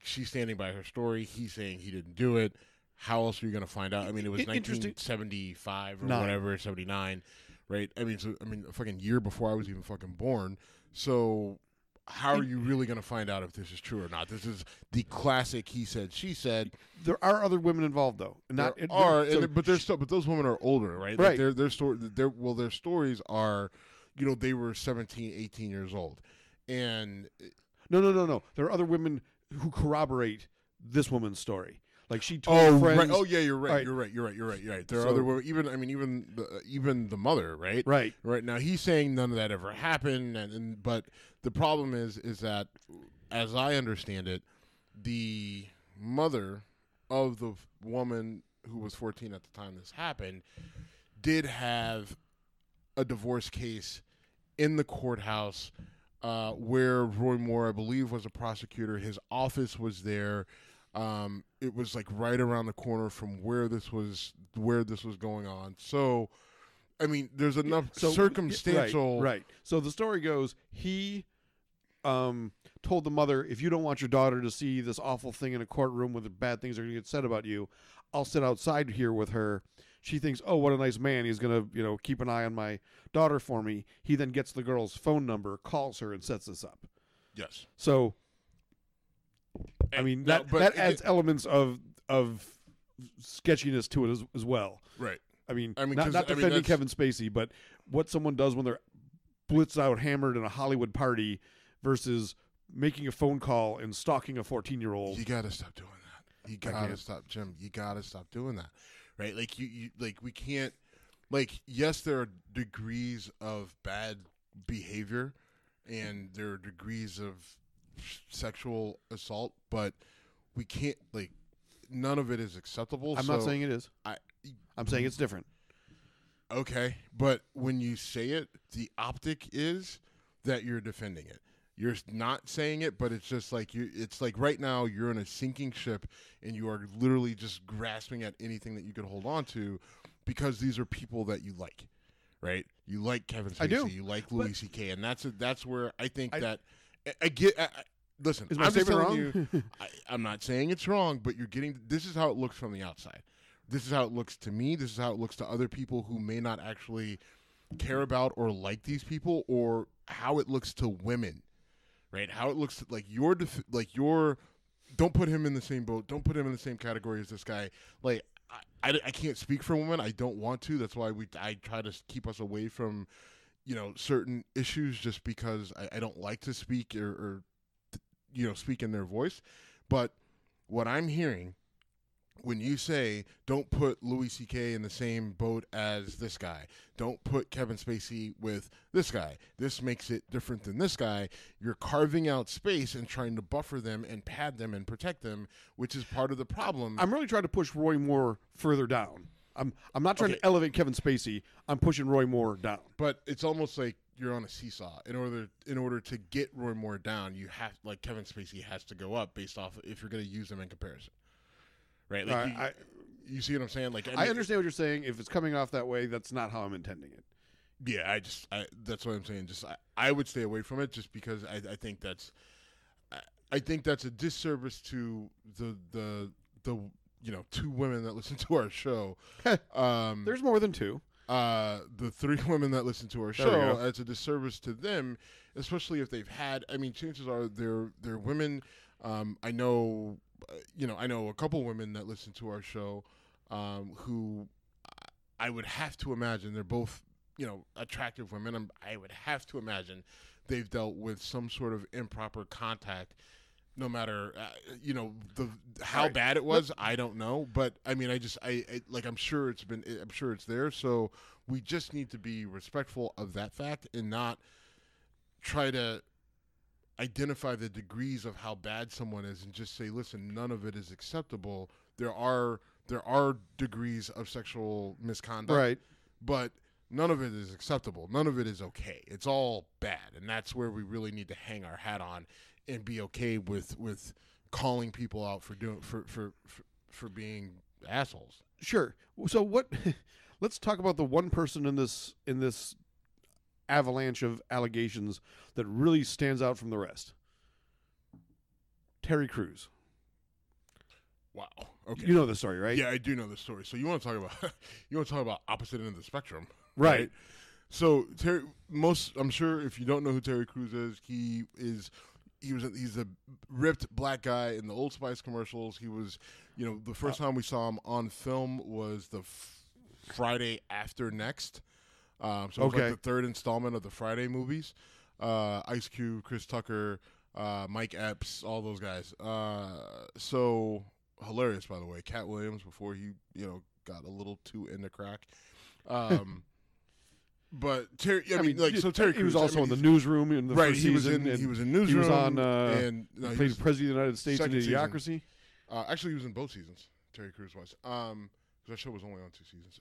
she's standing by her story. He's saying he didn't do it. How else are you going to find out? I mean, it was 1975 or whatever, 79, right? I mean, a fucking year before I was even fucking born. So how are you really going to find out if this is true or not? This is the classic he said, she said. There are other women involved, though. But those women are older, right? Right. Like their stories are, they were 17, 18 years old. And No. There are other women who corroborate this woman's story. Like she told friends. Right. Oh yeah, you're right. You're right. There are other women. Even the mother, right? Right. Right. Now he's saying none of that ever happened, but the problem is that, as I understand it, the mother of the woman who was 14 at the time this happened did have a divorce case in the courthouse where Roy Moore, I believe, was a prosecutor. His office was there. It was like right around the corner from where this was going on. So, I mean, there's enough circumstantial. Right. So the story goes, he told the mother, if you don't want your daughter to see this awful thing in a courtroom where the bad things are going to get said about you, I'll sit outside here with her. She thinks, oh, what a nice man. He's going to, keep an eye on my daughter for me. He then gets the girl's phone number, calls her, and sets this up. Yes. So, I mean, that adds elements of sketchiness to it as well. Right. I mean not defending Kevin Spacey, but what someone does when they're blitzed out, hammered in a Hollywood party versus making a phone call and stalking a 14-year-old. You got to stop doing that. You got to stop, Jim. You got to stop doing that. Right? Like you we can't, yes, there are degrees of bad behavior and there are degrees of sexual assault, but we can't, none of it is acceptable. I'm not saying it is. I'm saying it's different. Okay, but when you say it, the optic is that you're defending it. You're not saying it, but it's just it's like right now you're in a sinking ship and you are literally just grasping at anything that you could hold on to because these are people that you like, right? You like Kevin Spacey, I do. You like Louis C.K., and that's where I think that listen, is my I'm just statement telling wrong? I'm not saying it's wrong, but this is how it looks from the outside. This is how it looks to me. This is how it looks to other people who may not actually care about or like these people, or how it looks to women, right? How it looks to, like your don't put him in the same boat. Don't put him in the same category as this guy. Like, I can't speak for women. I don't want to. That's why I try to keep us away from, certain issues, just because I don't like to speak or speak in their voice. But what I'm hearing when you say don't put Louis C.K. in the same boat as this guy, don't put Kevin Spacey with this guy, this makes it different than this guy, you're carving out space and trying to buffer them and pad them and protect them, which is part of the problem. I'm really trying to push Roy Moore further down. I'm not trying to elevate Kevin Spacey. I'm pushing Roy Moore down. But it's almost like you're on a seesaw. In order to get Roy Moore down, you have, like, Kevin Spacey has to go up based off if you're going to use him in comparison. Right, like you see what I'm saying? Like, I understand what you're saying. If it's coming off that way, that's not how I'm intending it. Yeah, that's what I'm saying. I would stay away from it, just because I think that's a disservice to the two women that listen to our show. There's more than two. The three women that listen to our show, it's a disservice to them, especially if they've had. I mean, chances are they're women. I know a couple women that listen to our show, who I would have to imagine they're both, attractive women. I would have to imagine they've dealt with some sort of improper contact, no matter, how bad it was. I don't know, but I mean, I'm sure it's there. So we just need to be respectful of that fact and not try to identify the degrees of how bad someone is and just say, listen, none of it is acceptable. There are degrees of sexual misconduct, right? But none of it is acceptable. None of it is okay. It's all bad, and that's where we really need to hang our hat on and be okay with calling people out for doing for being assholes. Sure. So what? Let's talk about the one person in this avalanche of allegations that really stands out from the rest. Terry Crews. Wow. Okay. You know the story, right? Yeah, I do know the story. So you want to talk about opposite end of the spectrum, right? So I'm sure if you don't know who Terry Crews is, he's a ripped black guy in the Old Spice commercials. He was, the first time we saw him on film was the Friday After Next. So it was like the third installment of the Friday movies. Ice Cube, Chris Tucker, Mike Epps, all those guys. So hilarious, by the way. Cat Williams before he, got a little too into crack. But Terry, Terry Crews, he was also in the newsroom in the first season. He was in newsroom. He was on he played President of the United States in Idiocracy. Actually, he was in both seasons. Terry Crews was. Because that show was only on 2 seasons.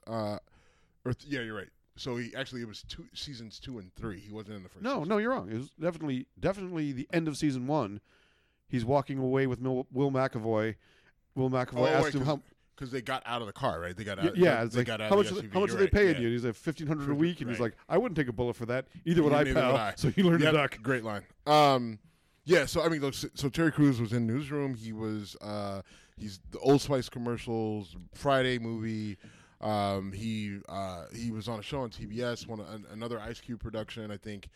Yeah, you're right. So it was seasons 2 and 3. He wasn't in the first. No, you're wrong. It was definitely the end of season 1. He's walking away with Will McAvoy. Will McAvoy asked him how. Because they got out of the car, right? They got out. Yeah, they got out. How much are they paying you? And he's like $1,500 a week, and he's like, I wouldn't take a bullet for that. Either would I, pal. So he learned to duck. Great line. Yeah. So I mean, so Terry Crews was in Newsroom. He was. He's the Old Spice commercials, Friday movie. He was on a show on TBS, another Ice Cube production, I think.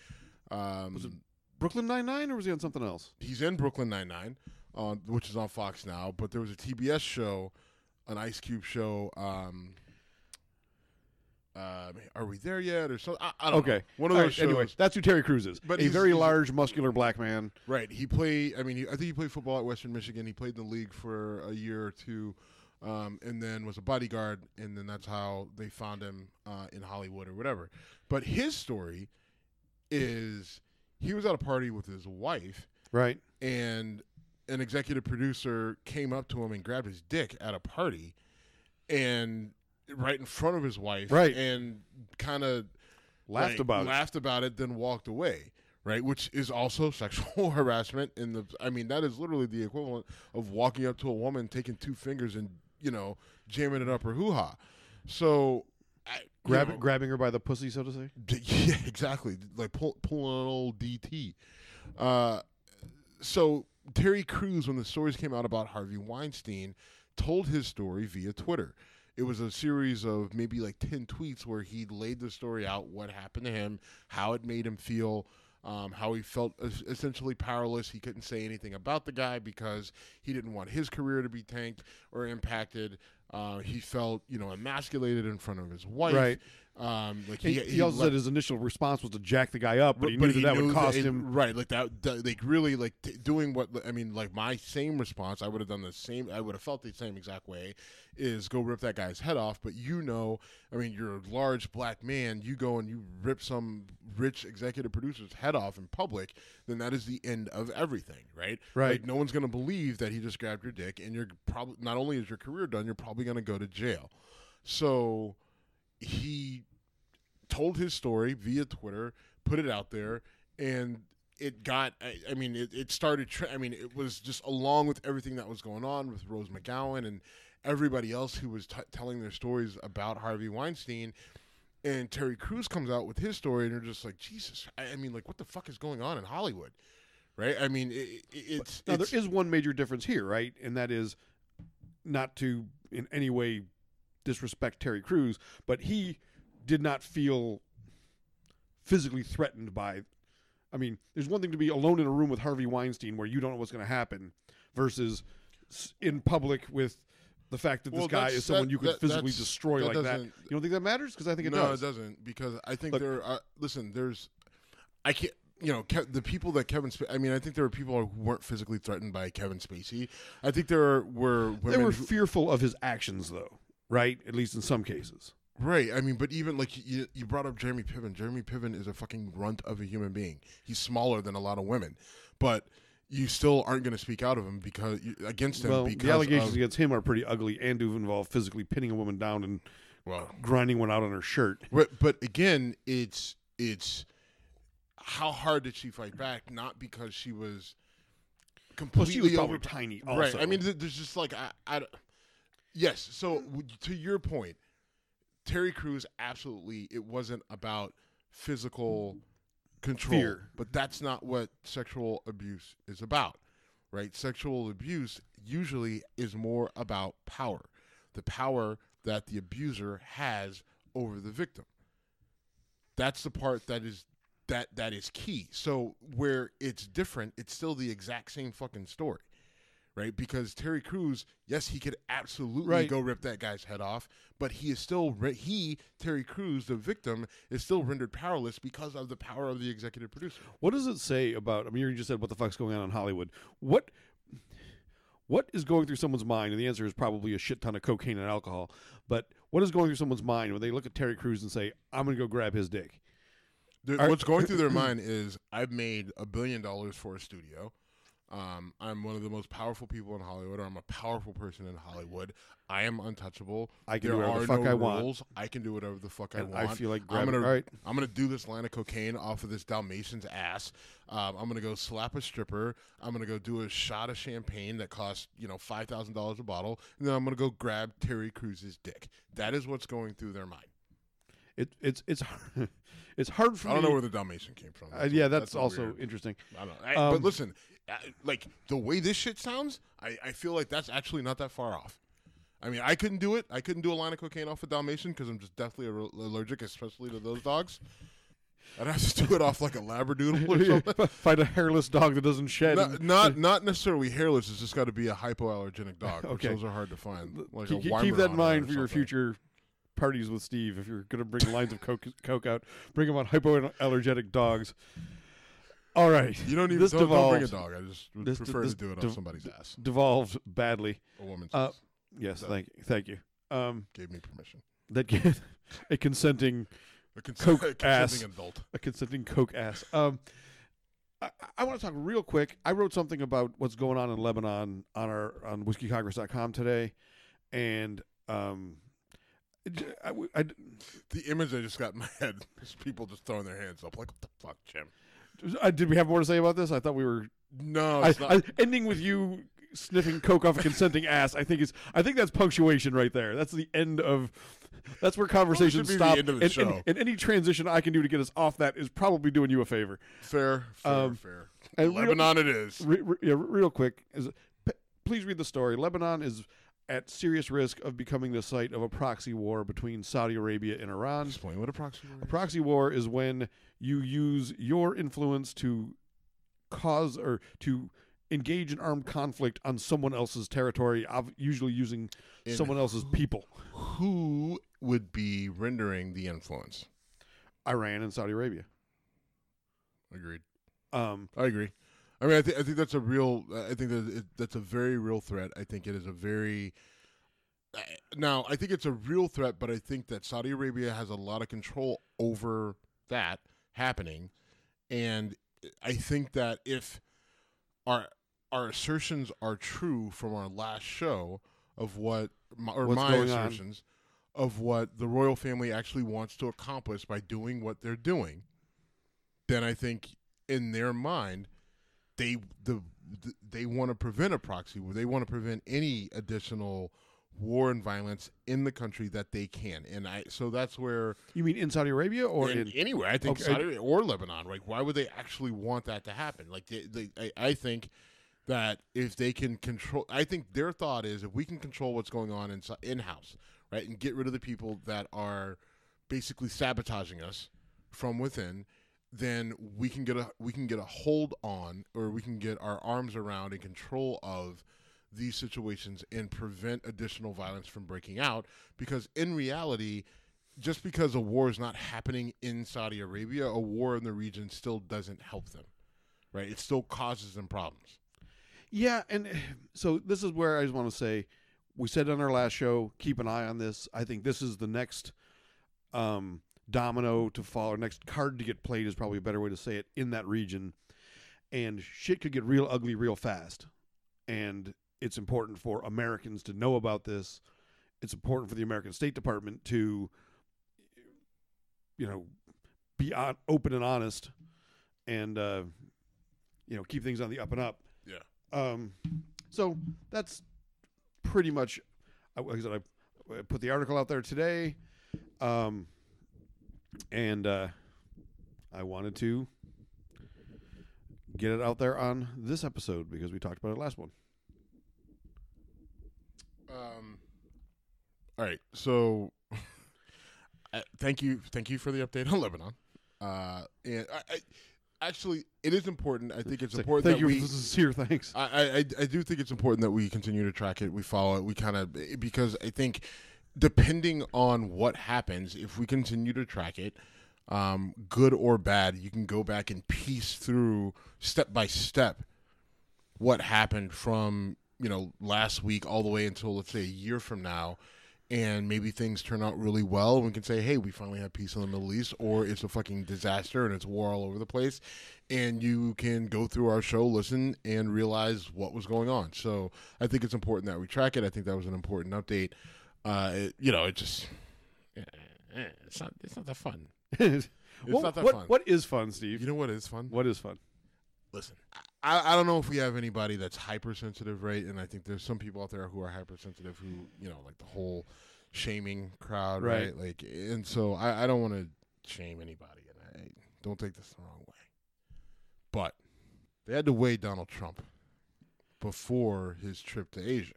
Was it Brooklyn Nine-Nine, or was he on something else? He's in Brooklyn Nine-Nine, which is on Fox now. But there was a TBS show, an Ice Cube show. Are we there yet? Or so I don't know. One of those shows. Anyway, that's who Terry Crews is. But a very large, muscular black man. Right. He played. I think he played football at Western Michigan. He played in the league for a year or two. And then was a bodyguard, and then that's how they found him in Hollywood or whatever. But his story is he was at a party with his wife, right? And an executive producer came up to him and grabbed his dick at a party, and right in front of his wife, right? And kind of laughed about it, then walked away. Right, which is also sexual harassment. That is literally the equivalent of walking up to a woman, taking 2 fingers, and jamming it up her hoo-ha. So, grabbing her by the pussy, so to say. Yeah, exactly. Like pulling an old DT. So Terry Crews, when the stories came out about Harvey Weinstein, told his story via Twitter. It was a series of maybe like 10 tweets where he laid the story out, what happened to him, how it made him feel, how he felt essentially powerless. He couldn't say anything about the guy because he didn't want his career to be tanked or impacted. He felt, emasculated in front of his wife. Right. He also said his initial response was to jack the guy up, but he knew that would cost him. Right, like that, like really, like doing what I mean. Like my same response, I would have done the same. I would have felt the same exact way. Is go rip that guy's head off. But I mean, you're a large black man. You go and you rip some rich executive producer's head off in public, then that is the end of everything, right? Right. Like, no one's going to believe that he just grabbed your dick, and you're probably not only is your career done, you're probably going to go to jail. So he told his story via Twitter, put it out there, and it got, it started, it was just along with everything that was going on with Rose McGowan and everybody else who was telling their stories about Harvey Weinstein. And Terry Crews comes out with his story, and you're just like, Jesus, what the fuck is going on in Hollywood? Right? I mean, there is one major difference here, right? And that is not to in any way disrespect Terry Crews, but he did not feel physically threatened by. I mean, there's one thing to be alone in a room with Harvey Weinstein where you don't know what's going to happen versus in public with the fact that this guy is someone you could physically destroy like that. You don't think that matters? Because I think it does. No, it doesn't. Because I think the people that Kevin Spacey, I think there were people who weren't physically threatened by Kevin Spacey. I think there were women. They were fearful of his actions, though, right? At least in some cases. Right. But even like you brought up Jeremy Piven. Jeremy Piven is a fucking runt of a human being. He's smaller than a lot of women, but you still aren't going to speak out of him against him. Well, because the allegations against him are pretty ugly and do involve physically pinning a woman down and grinding one out on her shirt. But again, it's how hard did she fight back? Not because she was completely she was probably tiny. Also. Right. There's just like yes. So to your point, Terry Crews, absolutely, it wasn't about physical control. Fear. But that's not what sexual abuse is about, right? Sexual abuse usually is more about power, the power that the abuser has over the victim. That's the part that is key. So where it's different, it's still the exact same fucking story. Right, because Terry Crews, yes, he could absolutely go rip that guy's head off, but he is still Terry Crews, the victim, is still rendered powerless because of the power of the executive producer. What does it say about? You just said what the fuck's going on in Hollywood. What is going through someone's mind? And the answer is probably a shit ton of cocaine and alcohol. But what is going through someone's mind when they look at Terry Crews and say, "I'm going to go grab his dick"? What's going through their mind is, I've made $1 billion for a studio. I'm one of the most powerful people in Hollywood, or I'm a powerful person in Hollywood. I am untouchable. I can do whatever the fuck I want. I can do whatever the fuck I want. I feel like I'm gonna do this line of cocaine off of this Dalmatian's ass. I'm gonna go slap a stripper. I'm gonna go do a shot of champagne that costs $5,000 a bottle, and then I'm gonna go grab Terry Crews' dick. That is what's going through their mind. It's hard for me. I don't know where the Dalmatian came from. That's also weird. Interesting. I don't know. But listen, like the way this shit sounds, I feel like that's actually not that far off. I couldn't do it. I couldn't do a line of cocaine off a Dalmatian because I'm just deathly allergic, especially to those dogs. I'd have to do it off like a Labradoodle or something. Find a hairless dog that doesn't shed. Not necessarily hairless. It's just got to be a hypoallergenic dog. Okay. Those are hard to find. Like keep that in mind for your future parties with Steve. If you're going to bring lines of coke out, bring them on hypoallergenic dogs. All right. You don't even don't bring a dog. I just would prefer to do it on somebody's ass. Devolved badly. A woman's ass. Yes, thank you. Gave me permission. That gave a consenting coke ass. Adult. A consenting coke ass. I want to talk real quick. I wrote something about what's going on in Lebanon on whiskeycongress.com today, and the image I just got in my head is people just throwing their hands up like, what the fuck, Jim? Did we have more to say about this? I thought we were. No, it's not. Ending with you sniffing coke off a consenting ass. I think that's punctuation right there. That's the end of. That's where conversations stop. The end of the show. And any transition I can do to get us off that is probably doing you a favor. Fair. Lebanon, it is. Real quick, please read the story. Lebanon is at serious risk of becoming the site of a proxy war between Saudi Arabia and Iran. Explain what a proxy war is. A proxy war is when you use your influence to cause or to engage in armed conflict on someone else's territory, usually using someone else's people. Who would be rendering the influence? Iran and Saudi Arabia. Agreed. I agree. I mean, I think that's a real. I think that's a very real threat. I think it is a very. Now, I think it's a real threat, but I think that Saudi Arabia has a lot of control over that happening, and I think that if our assertions are true from our last show of my assertions of what the royal family actually wants to accomplish by doing what they're doing, then I think in their mind they want to prevent a proxy war. They want to prevent any additional war and violence in the country that they can. And so that's where you mean in Saudi Arabia or in anywhere. I think Saudi Arabia or Lebanon. Like, why would they actually want that to happen? Like, I think that if they can control, I think their thought is if we can control what's going on in-house, right, and get rid of the people that are basically sabotaging us from within, then we can get a hold on, or we can get our arms around and control of these situations and prevent additional violence from breaking out. Because in reality, just because a war is not happening in Saudi Arabia, a war in the region still doesn't help them, right? It still causes them problems. Yeah, and so this is where I just want to say, we said on our last show, keep an eye on this. I think this is the next domino to fall, or next card to get played is probably a better way to say it, in that region. And shit could get real ugly real fast. And it's important for Americans to know about this. It's important for the American State Department to, be open and honest and, keep things on the up and up. Yeah. So that's pretty much, like I said, I put the article out there today. And I wanted to get it out there on this episode because we talked about it last one. All right. So thank you for the update on Lebanon. And I actually, it is important. I think it's important thank that you we. For the sincere thanks. I do think it's important that we continue to track it. We follow it. We kind of, because I think depending on what happens, if we continue to track it, good or bad, you can go back and piece through step by step what happened from last week all the way until, let's say, a year from now. And maybe things turn out really well, and we can say, hey, we finally have peace in the Middle East, or it's a fucking disaster and it's war all over the place. And you can go through our show, listen, and realize what was going on. So I think it's important that we track it. I think that was an important update. It's not that fun. It's not that fun. What is fun, Steve? You know what is fun? What is fun? Listen, I don't know if we have anybody that's hypersensitive, right? And I think there's some people out there who are hypersensitive who, like the whole shaming crowd, right? Like, and so I don't want to shame anybody, and I don't take this the wrong way. But they had to weigh Donald Trump before his trip to Asia.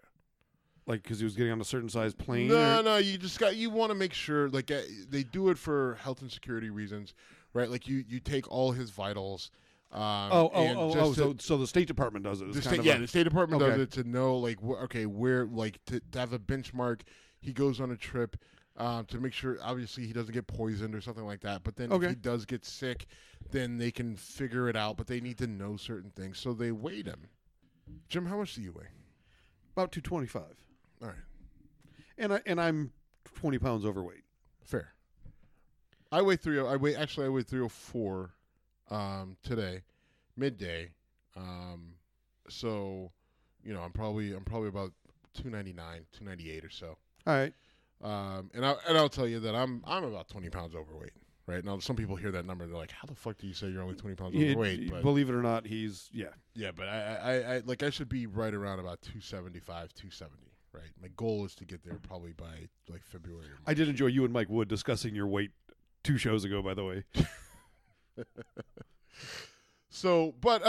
Like, because he was getting on a certain size plane? No, you want to make sure, like, they do it for health and security reasons, right? Like, you take all his vitals. So the State Department does it. The State Department does it to know, like, where, like, to have a benchmark. He goes on a trip to make sure, obviously, he doesn't get poisoned or something like that. But then if he does get sick, then they can figure it out. But they need to know certain things. So they weighed him. Jim, how much do you weigh? About 225. All right. And I'm 20 pounds overweight. Fair. I weigh 304 today, midday. So, I'm probably about 299, 298 or so. All right. And I'll tell you that I'm about 20 pounds overweight. Right now, some people hear that number and they're like, "How the fuck do you say you're only 20 pounds overweight?" But believe it or not, he's Yeah, but I should be right around about 275, 270. Right. My goal is to get there probably by like February. Or March. I did enjoy you and Mike Wood discussing your weight 2 shows ago, by the way. So, but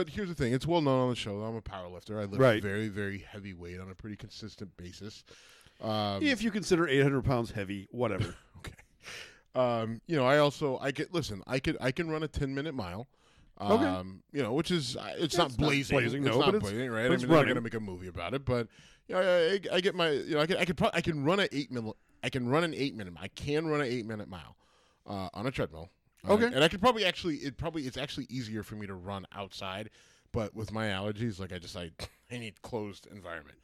here's the thing. It's well known on the show. I'm a power lifter. I lift very, very heavy weight on a pretty consistent basis. If you consider 800 pounds heavy, whatever. Okay. I can run a 10-minute mile. Which is it's not blazing. Right? It's not blazing, right? It's they're not going to make a movie about it, but I get my, I can run an 8-minute. I can run an 8-minute mile on a treadmill. Okay. And I could probably it's actually easier for me to run outside, but with my allergies, I need closed environment.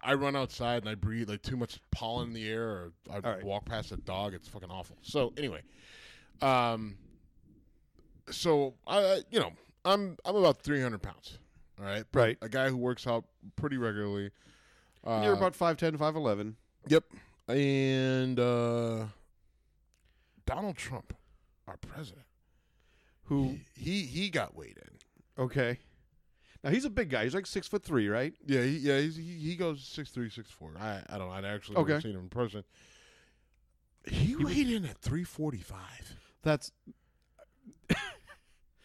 I run outside and I breathe like too much pollen in the air, or I walk past a dog. It's fucking awful. So anyway, so I'm about 300 pounds. All right. Right. A guy who works out pretty regularly. You're about 5'10", 5'11". Yep. And Donald Trump, our president, who he got weighed in. Okay. Now he's a big guy. He's like 6'3", right? Yeah, he goes 6'3", 6'4". I don't know. I'd actually never seen him in person. He weighed in at 345. That's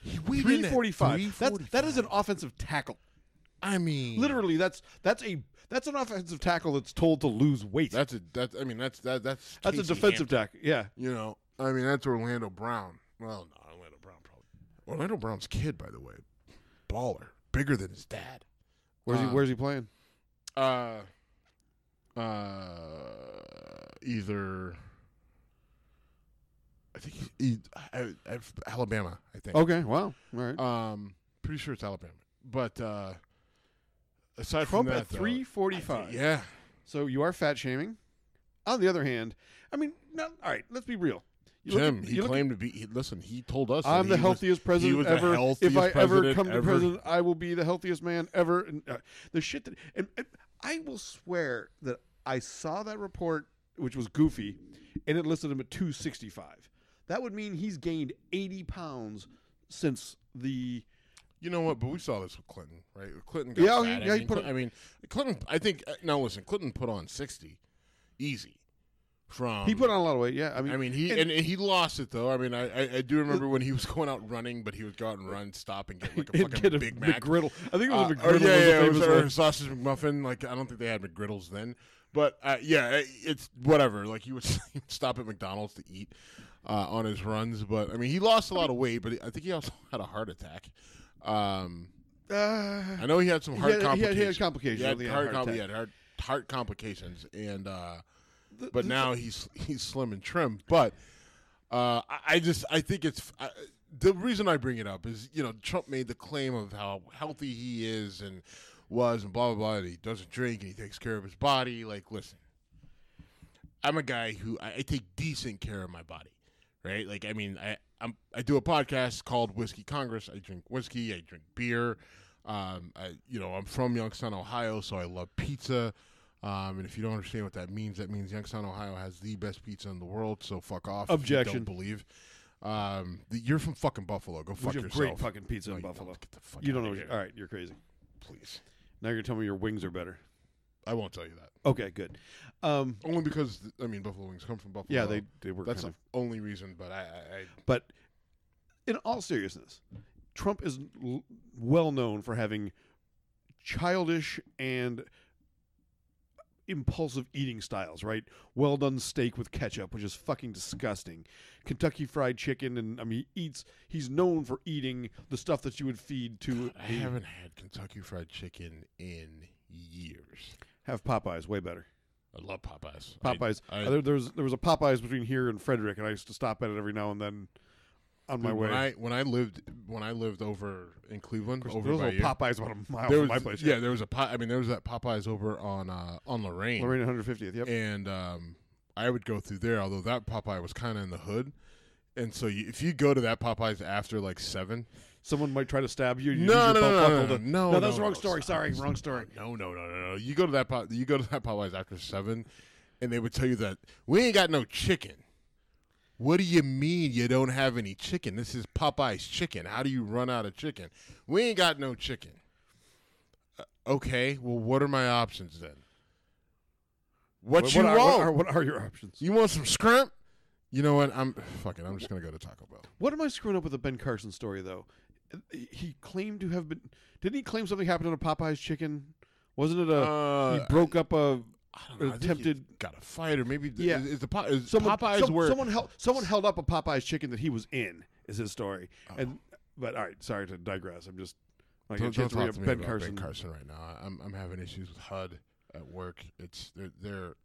he weighed 345. That is an offensive tackle. I mean, literally, that's an offensive tackle that's told to lose weight. That's a defensive tackle. Yeah. That's Orlando Brown. Well, no, Orlando Brown probably. Orlando Brown's kid, by the way, baller, bigger than his dad. Where's he playing? Either. I think he's Alabama. I think. Okay. Wow. All right. Pretty sure it's Alabama, but aside Trump from that, at 345. Yeah. So you are fat shaming. On the other hand, all right. Let's be real. He claimed to be. Listen, he told us I'm the healthiest president ever. If I ever come to president, I will be the healthiest man ever. And, the shit that, and I will swear that I saw that report, which was goofy, and it listed him at 265. That would mean he's gained 80 pounds since the. You know what? But we saw this with Clinton, right? Clinton got fat. Clinton. I think now. Listen, Clinton put on 60, easy. He put on a lot of weight, yeah. He lost it though. I do remember when he was going out running, but he would go out and run, stop, and get like a fucking Big Mac McGriddle. I think it was a McGriddle. It was a sausage McMuffin. Like I don't think they had McGriddles then, but it's whatever. Like he would stop at McDonald's to eat on his runs, but he lost a lot of weight. But I think he also had a heart attack. I know he had some heart complications. He had complications. He had heart complications, and. But now he's slim and trim. But I think it's the reason I bring it up is Trump made the claim of how healthy he is and was and blah blah blah. And he doesn't drink and he takes care of his body. Like, listen, I'm a guy who I take decent care of my body, right? Like, I do a podcast called Whiskey Congress. I drink whiskey. I drink beer. I'm from Youngstown, Ohio, so I love pizza. And if you don't understand what that means Youngstown, Ohio has the best pizza in the world, so fuck off. Objection. If you don't believe. You're from fucking Buffalo. Go fuck yourself. Great fucking pizza in Buffalo. Get the fuck you don't know. here. All right, you're crazy. Please. Now you're going to tell me your wings are better. I won't tell you that. Okay, good. Only because, Buffalo wings come from Buffalo. Yeah, they were. That's the only reason, but But in all seriousness, Trump is well known for having childish and impulsive eating styles, right? Well done steak with ketchup, which is fucking disgusting. Kentucky Fried Chicken, and he's known for eating the stuff that you would feed to. I haven't had Kentucky Fried Chicken in years. Have Popeyes, way better. I love Popeyes. There was a Popeyes between here and Frederick, and I used to stop at it every now and then. On my way. When I lived over in Cleveland, there was a Popeyes about a mile from my place. Yeah, there was there was that Popeyes over on Lorraine. Lorraine 150th. Yep. And I would go through there, although that Popeye was kind of in the hood, and so if you go to that Popeyes after like 7, someone might try to stab you. No, that's the wrong story. Sorry, wrong story. No. You go to that Popeyes after 7, and they would tell you that we ain't got no chicken. What do you mean you don't have any chicken? This is Popeye's chicken. How do you run out of chicken? We ain't got no chicken. Okay, well, what are my options then? What you want? What are your options? You want some scrimp? You know what? I'm just going to go to Taco Bell. What am I screwing up with the Ben Carson story, though? he claimed to have been. Didn't he claim something happened on a Popeye's chicken? Wasn't it he broke up a? I don't know, attempted got a fight, or maybe someone held up a Popeye's chicken that he was in. Is his story? But all right, sorry to digress. I'm just don't talk to me about Ben Carson right now. I'm having issues with HUD at work. It's they're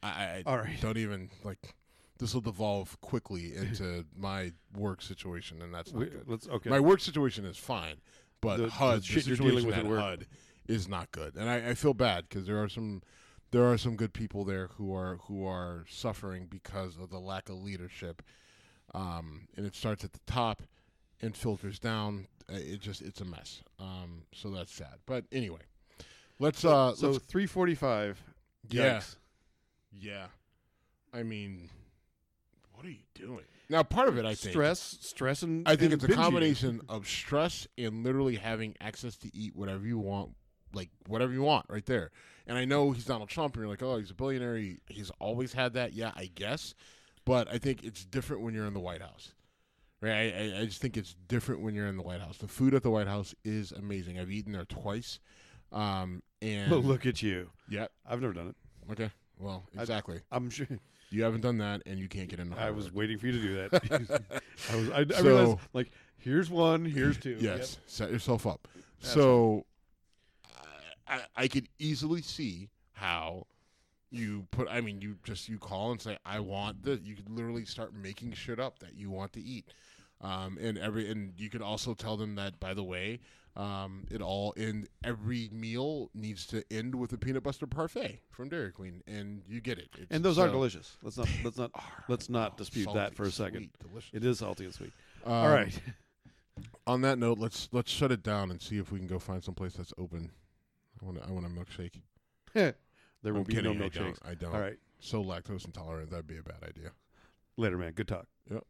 I all right. Don't even like. This will devolve quickly into my work situation, and that's not good. Okay. My work situation is fine, but the shit you're dealing with at work HUD is not good, and I feel bad because there are some good people there who are suffering because of the lack of leadership, and it starts at the top and filters down. It's a mess. So that's sad. But anyway, let's 345. Yeah. I mean, what are you doing? Now, part of it, I think, stress, and I think and it's a binge combination of stress and literally having access to eat whatever you want, like whatever you want, right there. And I know he's Donald Trump, and you're like, oh, he's a billionaire. He's always had that. Yeah, I guess. But I think it's different when you're in the White House. Right? I just think it's different when you're in the White House. The food at the White House is amazing. I've eaten there twice. And look at you. Yeah, I've never done it. Okay. Well, exactly. I'm sure you haven't done that, and you can't get in. I was waiting for you to do that. I realized, like, here's one, here's two. Yes, set yourself up. That's so, I could easily see how you put. I mean, you call and say, "I want this." You could literally start making shit up that you want to eat, and you could also tell them that, by the way, every meal needs to end with a peanut butter parfait from Dairy Queen, and you get it. And those are delicious. Let's not dispute salty, that for a second. Sweet, delicious. It is salty and sweet. All right. On that note, let's shut it down and see if we can go find some place that's open. I want a milkshake. There will be no milkshakes. I don't. All right. So lactose intolerant, that'd be a bad idea. Later, man. Good talk. Yep.